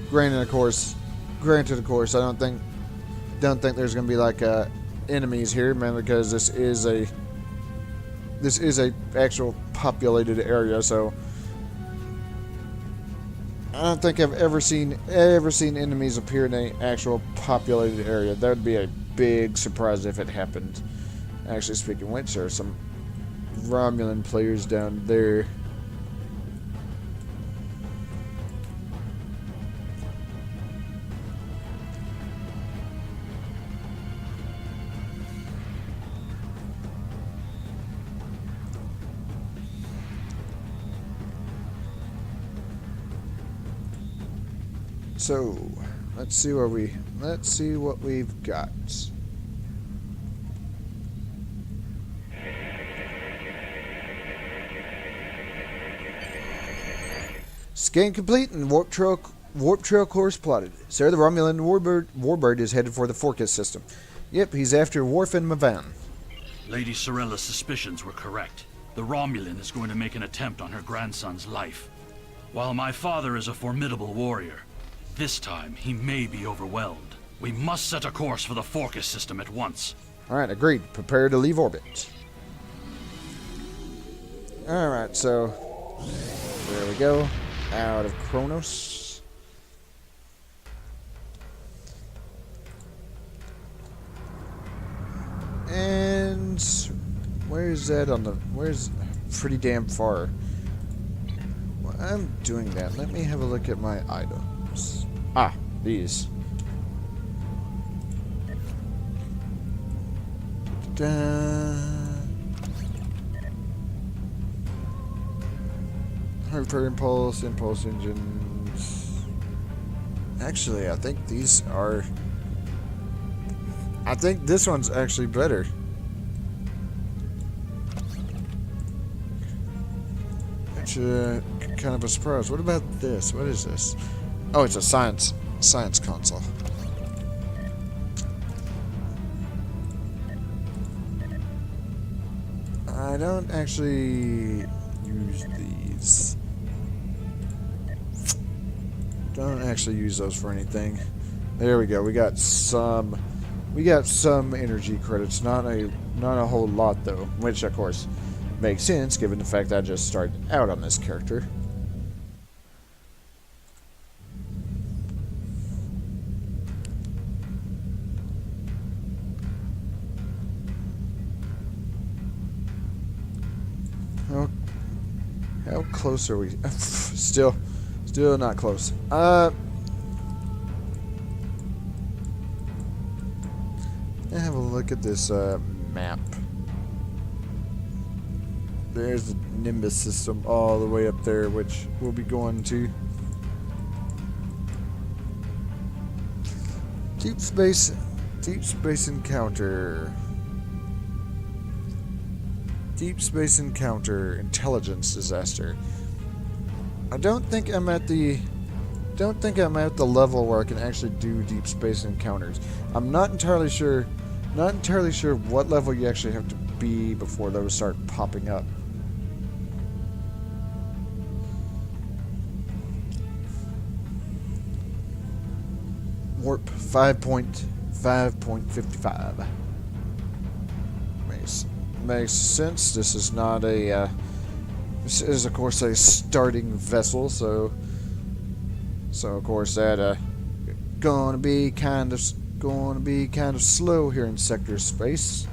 Granted, of course, I don't think there's gonna be like enemies here, man, because this is a actual populated area, so I don't think I've ever seen enemies appear in an actual populated area. That would be a big surprise if it happened. Actually, speaking of which, there are some Romulan players down there. So, let's see what we've got. Scan complete and warp trail course plotted. Sir, the Romulan warbird is headed for the Forcus system. Yep, he's after Worf and Mavan. Lady Sorella's suspicions were correct. The Romulan is going to make an attempt on her grandson's life. While my father is a formidable warrior, this time he may be overwhelmed. We must set a course for the Forcus system at once. Alright, agreed. Prepare to leave orbit. Alright, so there we go. Out of Kronos. And where's pretty damn far. Well, I'm doing that. Let me have a look at my items. Ah, these. Hyper impulse engines. Actually, I think these are. I think this one's actually better. Actually, kind of a surprise. What about this? What is this? Oh, it's a science console. I don't actually use these. Don't actually use those for anything. There we go. We got some energy credits. Not a whole lot though, which of course makes sense given the fact that I just started out on this character. How close are we? Still not close. Have a look at this map. There's the Nimbus system all the way up there, which we'll be going to. Deep space encounter. Deep space encounter, intelligence disaster. I don't think I'm at the level where I can actually do deep space encounters. I'm not entirely sure what level you actually have to be before those start popping up. Warp 5.55. Makes sense. This is not a this is of course a starting vessel, so of course that gonna be kind of slow here in sector space.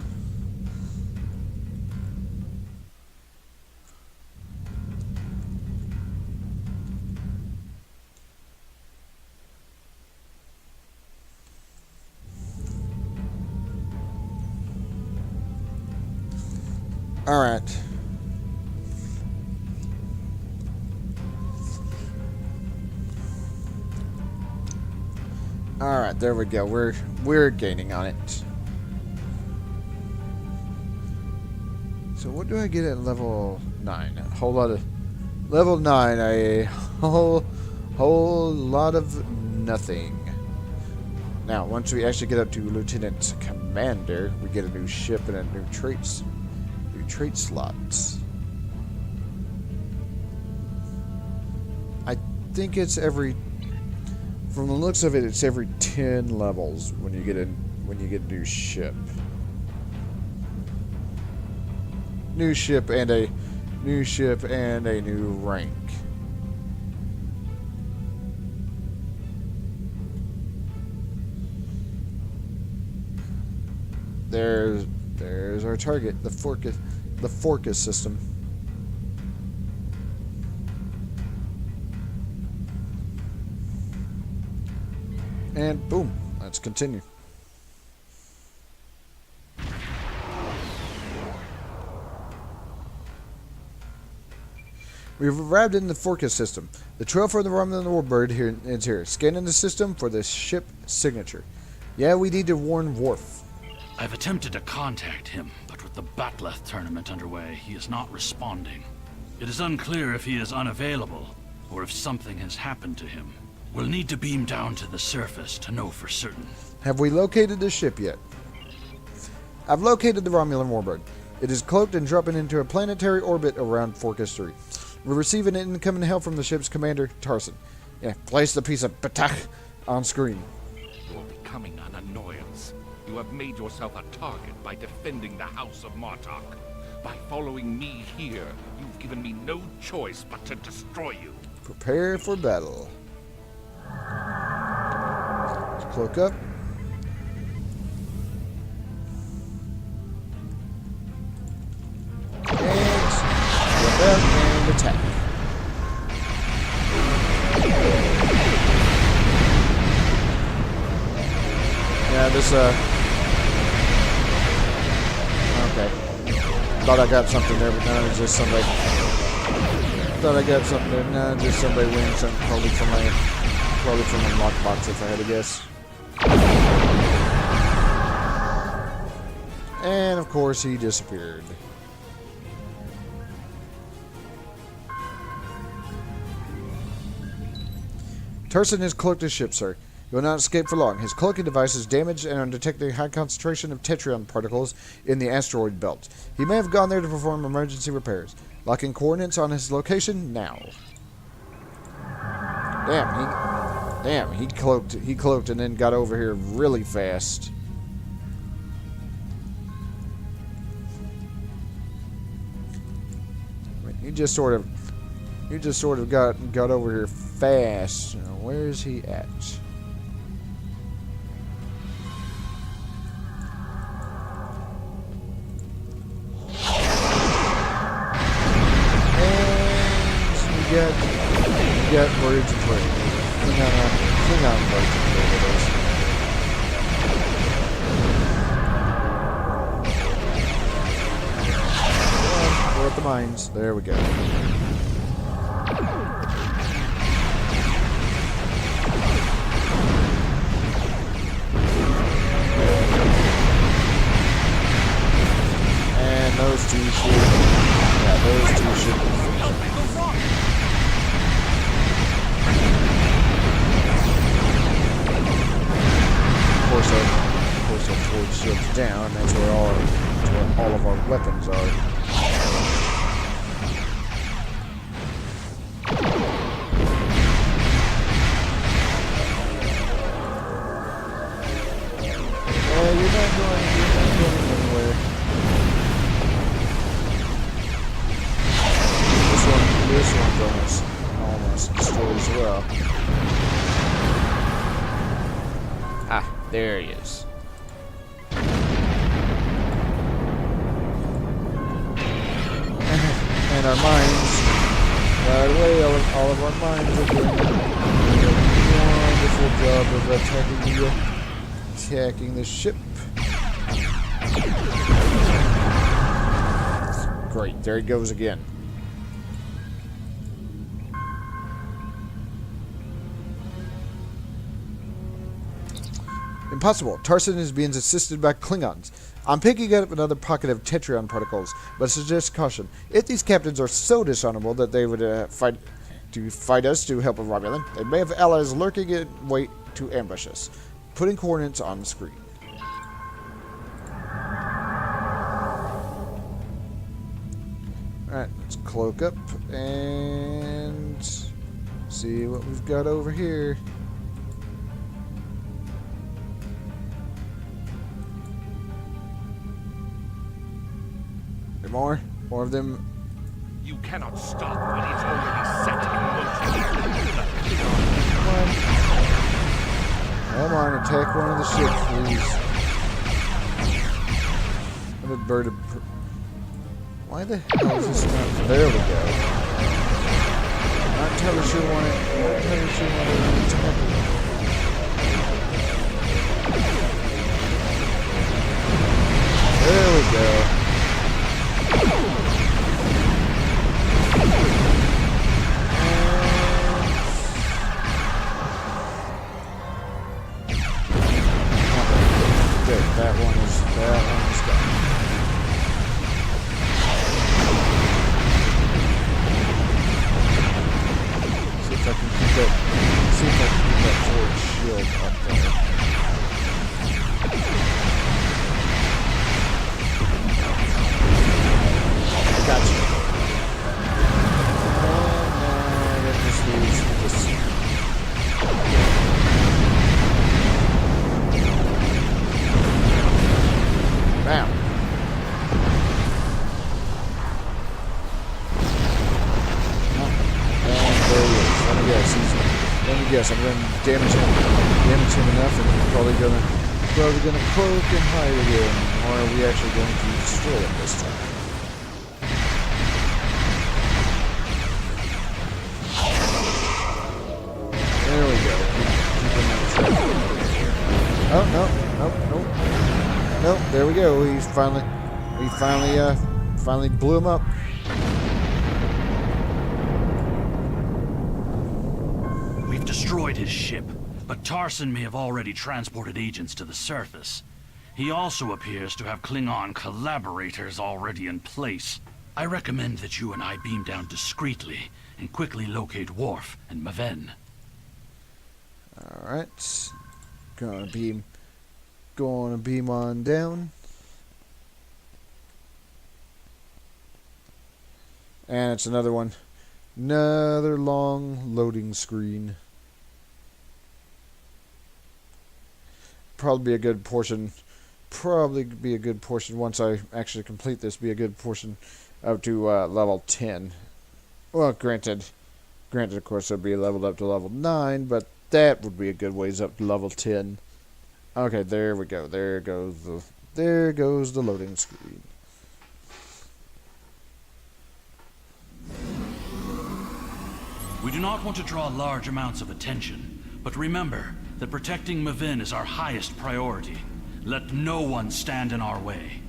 Alright. Alright, there we go. We're gaining on it. So what do I get at level 9? A whole lot of level 9, a whole lot of nothing. Now, once we actually get up to Lieutenant Commander, we get a new ship and a new trait slots. I think it's every, from the looks of it, it's every 10 levels when you get a new ship. New ship and a new rank. There's our target, the Forcus system. And boom, let's continue. We've arrived in the Forcus system. The trail for the Romulan warbird here is here. Scanning the system for the ship signature. Yeah, we need to warn Worf. I've attempted to contact him, but with the Batleth tournament underway, he is not responding. It is unclear if he is unavailable, or if something has happened to him. We'll need to beam down to the surface to know for certain. Have we located the ship yet? I've located the Romulan warbird. It is cloaked and dropping into a planetary orbit around Forcus 3. We're receiving an incoming hail from the ship's commander, Tarson. Yeah, place the piece of batak on screen. You're becoming an annoyance. You have made yourself a target by defending the House of Martok. By following me here, you've given me no choice but to destroy you. Prepare for battle. Let's cloak up. And jump out and attack. Yeah, this okay. Thought I got something there, but no, it's just somebody. Thought I got something there. No, just somebody winning something, probably from my lockbox, if I had to guess. And of course, he disappeared. Tarson has cloaked his ship, sir. He will not escape for long. His cloaking device is damaged and are detecting a high concentration of tetrion particles in the asteroid belt. He may have gone there to perform emergency repairs. Locking coordinates on his location now. Damn, Damn, he cloaked and then got over here really fast. He just sort of got over here fast. Now, where is he at? And we got birds of prey. Klingon birds of prey with us. We're at the mines. There we go. And those two should. Yeah, those two should. Of course, our torch shield's down. That's where all of our weapons are. You're not going anywhere. This one's almost destroyed as well. Ah, there he is. And our mines, right away, all of our mines are doing a wonderful job of attacking the ship. Great, there he goes again. Impossible. Tarson is being assisted by Klingons. I'm picking up another pocket of Tetrion particles, but suggest caution. If these captains are so dishonorable that they would fight us to help a Romulan, they may have allies lurking in wait to ambush us. Putting coordinates on the screen. Alright, let's cloak up and see what we've got over here. More of them. You cannot stop when it's already set in motion. Come on, attack one of the ships, please. I'm a bird of... Why the hell is this not... There we go. Not entirely sure why it attack. There we go. Good, that one is done. See if I can keep that forward shield up there. Gotcha. And that just leaves this. Bam. And there he is. Let me guess. I'm going to damage him enough, and he's probably gonna cloak and hide again. Or are we actually going to destroy him this time? There we go. Keep him on track. Oh, no. There we go. We finally blew him up. We've destroyed his ship, but Tarson may have already transported agents to the surface. He also appears to have Klingon collaborators already in place. I recommend that you and I beam down discreetly and quickly locate Worf and Maven. Alright. Gonna beam on down. And it's another one. Another long loading screen. probably be a good portion. Probably be a good portion once I actually complete this. Be a good portion up to level 10. Well, granted, of course, I'd be leveled up to level 9, but that would be a good ways up to level 10. Okay, there we go. There goes the loading screen. We do not want to draw large amounts of attention, but remember that protecting Mavin is our highest priority. Let no one stand in our way.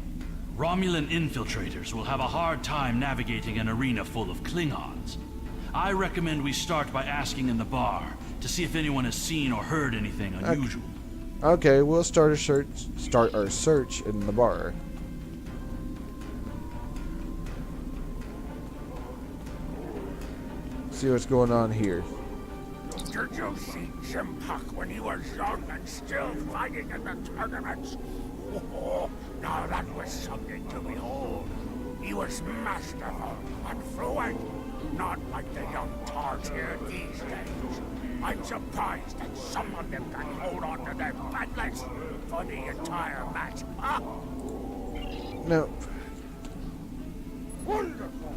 Romulan infiltrators will have a hard time navigating an arena full of Klingons. I recommend we start by asking in the bar to see if anyone has seen or heard anything unusual. Okay, we'll start our search in the bar. See what's going on here. Did you see Jim Puck when he was young and still fighting in the tournaments? Oh, now that was something to behold. He was masterful and fluent, not like the young tarts here these days. I'm surprised that some of them can hold on to their paddlets for the entire match. Huh? No. Wonderful!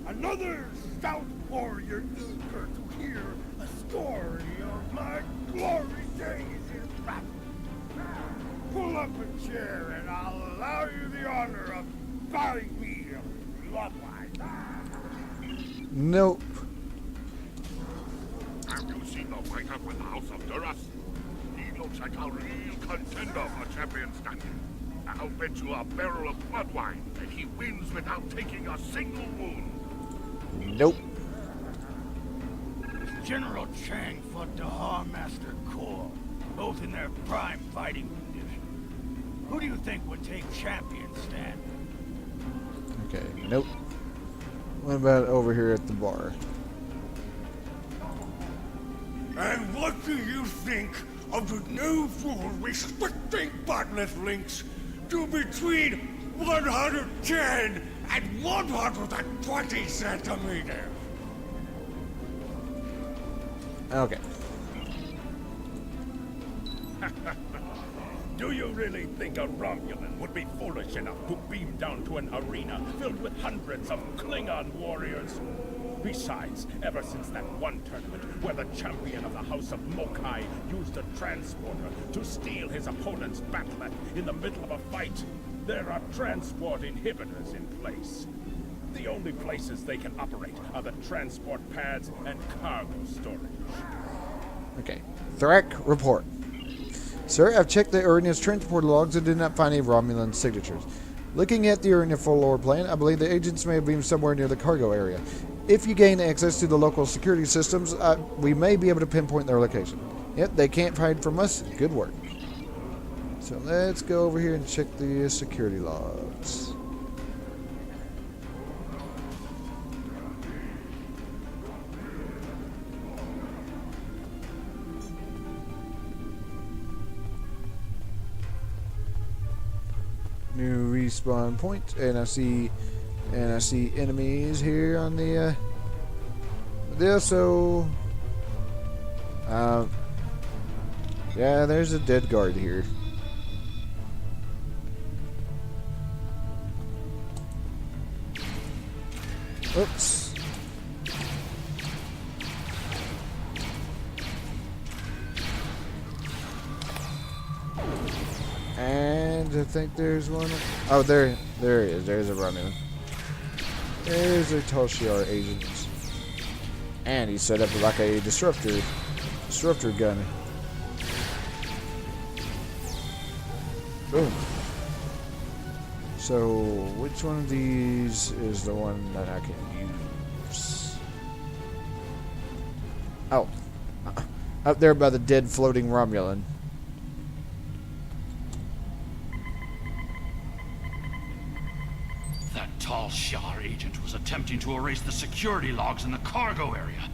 Another stout warrior eager to hear a story of my glory days in battle. Pull up a chair and I'll allow you the honor of buying me a blood wine. Nope. Have you seen the fighter with the House of Duras? He looks like a real contender for champion standing. I'll bet you a barrel of blood wine that he wins without taking a single wound. Nope. General Chang fought the Master Core, both in their prime fighting condition. Who do you think would take champion stand? Okay, nope. What about over here at the bar? And what do you think of the new rule restricting botnet links to between 110 and 120 centimeters? Okay. Do you really think a Romulan would be foolish enough to beam down to an arena filled with hundreds of Klingon warriors? Besides, ever since that one tournament where the champion of the House of Mokai used a transporter to steal his opponent's battlet in the middle of a fight, there are transport inhibitors in place. The only places they can operate are the transport pads and cargo storage. Okay. Thrak, report. Sir, I've checked the arena's transport logs and did not find any Romulan signatures. Looking at the arena floor plan, I believe the agents may have been somewhere near the cargo area. If you gain access to the local security systems, we may be able to pinpoint their location. Yep, they can't hide from us. Good work. So let's go over here and check the security logs. New respawn point, and I see enemies here on the there. So yeah, there's a dead guard here. Oops. And I think there's one. Oh, there he is. There's a Romulan. There's a Tal-Shiar agent. And he set up like a disruptor gun. Boom. So, which one of these is the one that I can use? Oh. Up there by the dead floating Romulan. That Tal-Shiar agent was attempting to erase the security logs in the cargo area.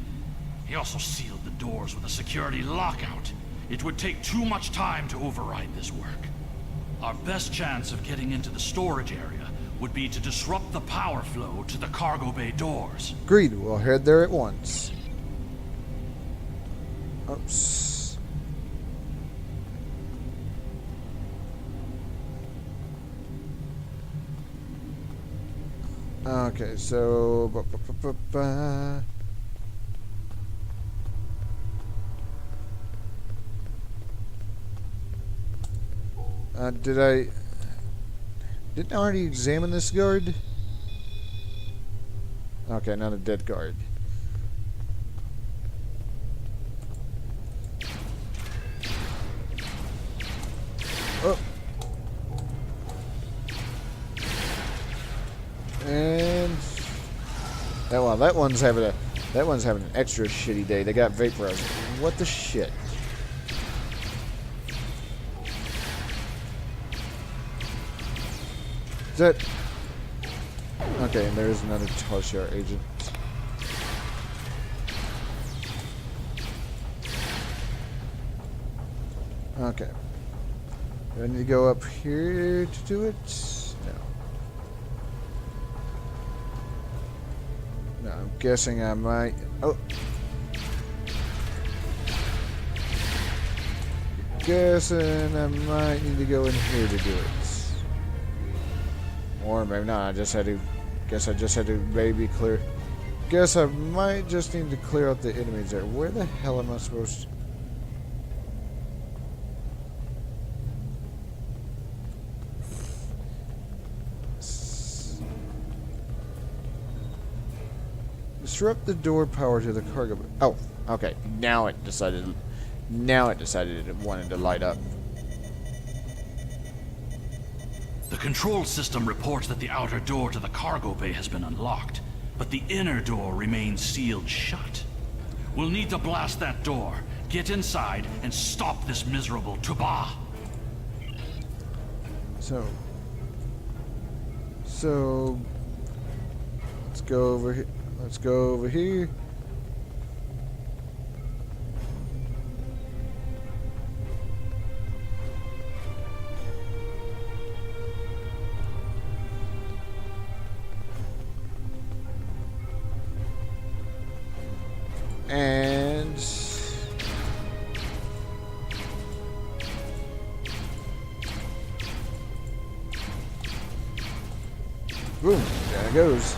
He also sealed the doors with a security lockout. It would take too much time to override this work. Our best chance of getting into the storage area would be to disrupt the power flow to the cargo bay doors. Agreed. We'll head there at once. Oops. Okay, so... Didn't I already examine this guard? Okay, not a dead guard. Oh. And that one's having an extra shitty day. They got vaporized. What the shit? Is that okay? And there is another Talshar agent. Okay. Do I need to go up here to do it? No, I'm guessing I might... Oh! Guessing I might need to go in here to do it. Or maybe not, I just had to... Guess I just had to maybe clear... Guess I might just need to clear out the enemies there. Where the hell am I supposed to... Disrupt the door power to the cargo. Oh, okay. Now it decided it wanted to light up. The control system reports that the outer door to the cargo bay has been unlocked, but the inner door remains sealed shut. We'll need to blast that door, get inside, and stop this miserable Tuba. So let's go over here. Let's go over here. And boom, there it goes.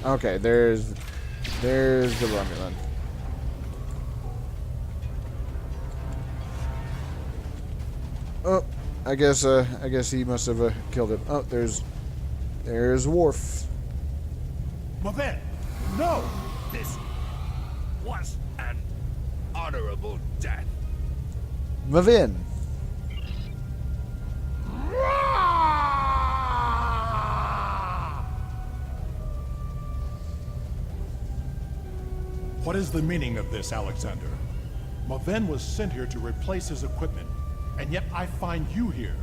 Okay, there's the Romulan. Oh, I guess he must have killed him. Oh, there's Worf. Maven, no! This was an honorable death. Mavin. What is the meaning of this, Alexander? Maven was sent here to replace his equipment, and yet I find you here,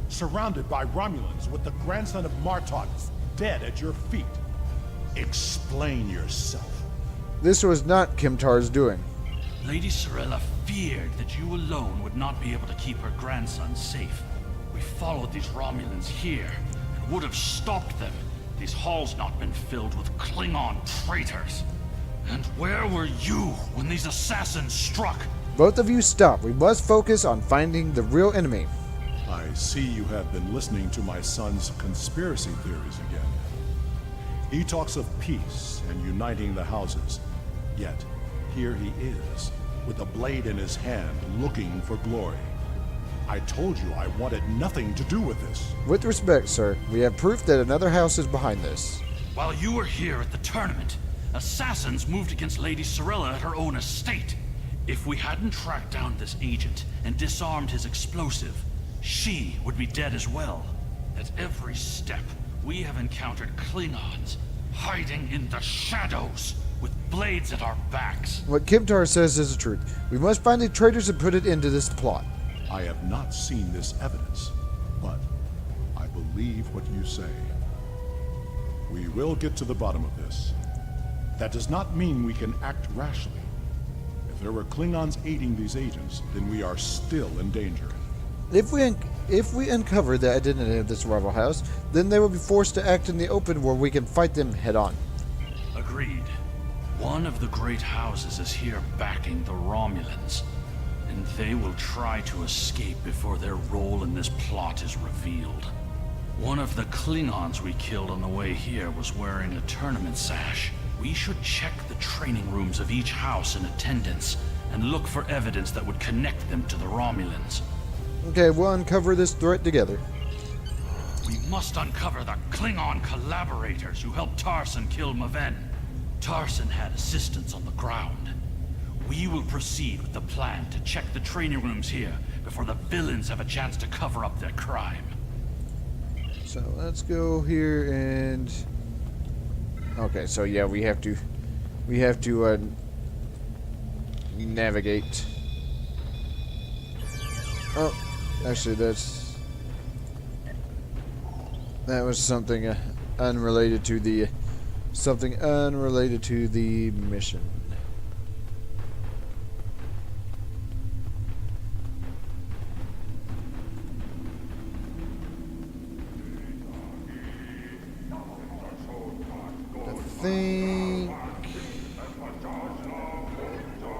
surrounded by Romulans with the grandson of Martok dead at your feet. Explain yourself. This was not Kimtar's doing. Lady Sorella feared that you alone would not be able to keep her grandson safe. We followed these Romulans here and would have stopped them had these halls not been filled with Klingon traitors. And where were you when these assassins struck? Both of you stop. We must focus on finding the real enemy. I see you have been listening to my son's conspiracy theories again. He talks of peace and uniting the houses, yet here he is, with a blade in his hand, looking for glory. I told you I wanted nothing to do with this. With respect, sir, we have proof that another house is behind this. While you were here at the tournament, assassins moved against Lady Sorella at her own estate. If we hadn't tracked down this agent and disarmed his explosive, she would be dead as well. At every step, we have encountered Klingons hiding in the shadows with blades at our backs. What Kimtar says is the truth. We must find the traitors and put it into this plot. I have not seen this evidence, but I believe what you say. We will get to the bottom of this. That does not mean we can act rashly. If there were Klingons aiding these agents, then we are still in danger. If we uncover the identity of this rival house, then they will be forced to act in the open where we can fight them head on. Agreed. One of the great houses is here backing the Romulans, and they will try to escape before their role in this plot is revealed. One of the Klingons we killed on the way here was wearing a tournament sash. We should check the training rooms of each house in attendance and look for evidence that would connect them to the Romulans. Okay, we'll uncover this threat together. We must uncover the Klingon collaborators who helped Tarson kill Maven. Tarson had assistants on the ground. We will proceed with the plan to check the training rooms here before the villains have a chance to cover up their crime. So let's go here and... Okay, so yeah, we have to navigate. Oh, actually that was something unrelated to the mission.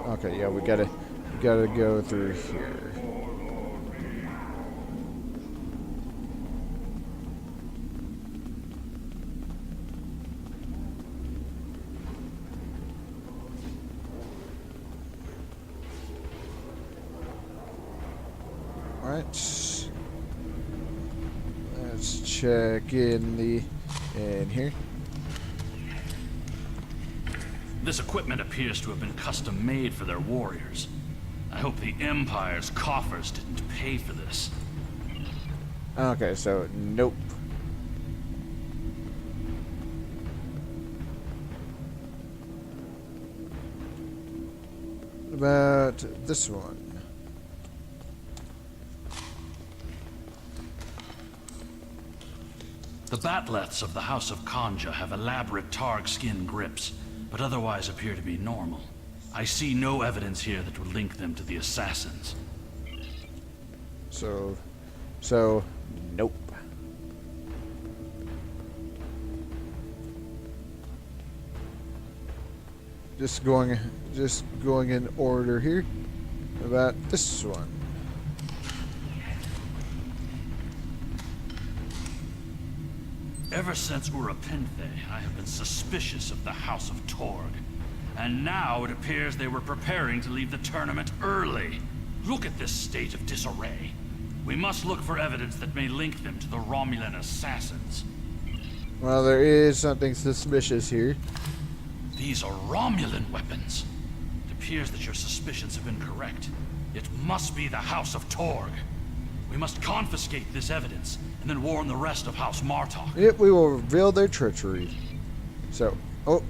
Okay, yeah, we gotta go through here. All right, let's check in here. This equipment appears to have been custom made for their warriors. I hope the Empire's coffers didn't pay for this. Okay, so nope. What about this one? The Batleths of the House of Kanja have elaborate Targ skin grips, but otherwise appear to be normal. I see no evidence here that would link them to the assassins. So, nope. Just going in order here. About this one. Ever since Urapenthe, I have been suspicious of the House of Torg. And now it appears they were preparing to leave the tournament early. Look at this state of disarray. We must look for evidence that may link them to the Romulan assassins. Well, there is something suspicious here. These are Romulan weapons. It appears that your suspicions have been correct. It must be the House of Torg. We must confiscate this evidence and then warn the rest of House Martok. Yep, we will reveal their treachery. So, oh.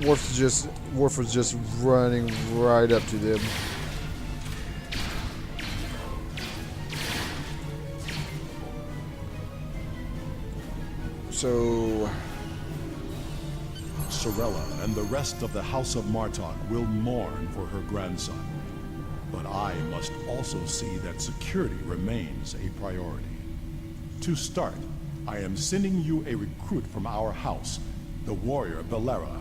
Worf was just running right up to them. So, Sorella and the rest of the House of Martok will mourn for her grandson. But I must also see that security remains a priority. To start, I am sending you a recruit from our house, the warrior Valera.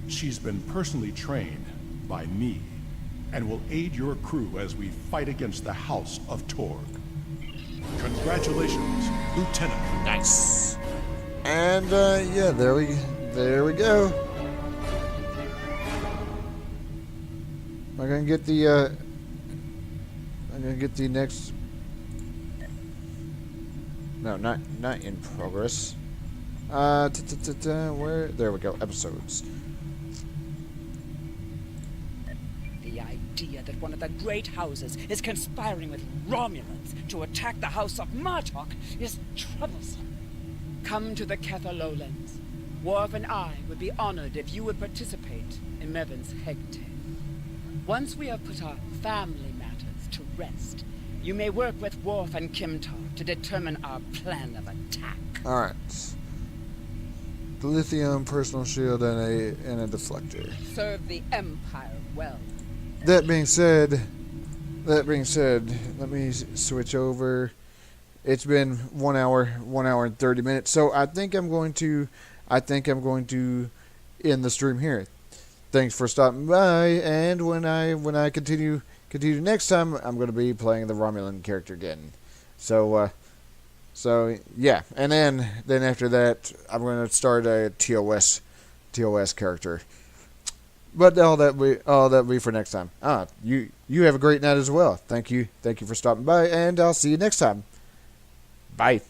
She's been personally trained by me and will aid your crew as we fight against the House of Torg. Congratulations, Lieutenant. Nice. And yeah, there we go. I'm gonna get the next. No, not in progress. Where? There we go. Episodes. The idea that one of the great houses is conspiring with Romulans to attack the House of Martok is troublesome. Come to the Kether Lowlands. Worf and I would be honored if you would participate in Mevin's Hegtale. Once we have put our family matters to rest, you may work with Worf and Kimtar to determine our plan of attack. All right. The lithium personal shield and a deflector. Serve the Empire well. That being said, let me switch over it's been 1 hour and 30 minutes. So I think I'm going to end the stream here. Thanks for stopping by, and when I continue next time, I'm going to be playing the Romulan character again. So yeah, and then after that, I'm going to start a TOS character. But all that be for next time. You have a great night as well. Thank you for stopping by, and I'll see you next time. Bye.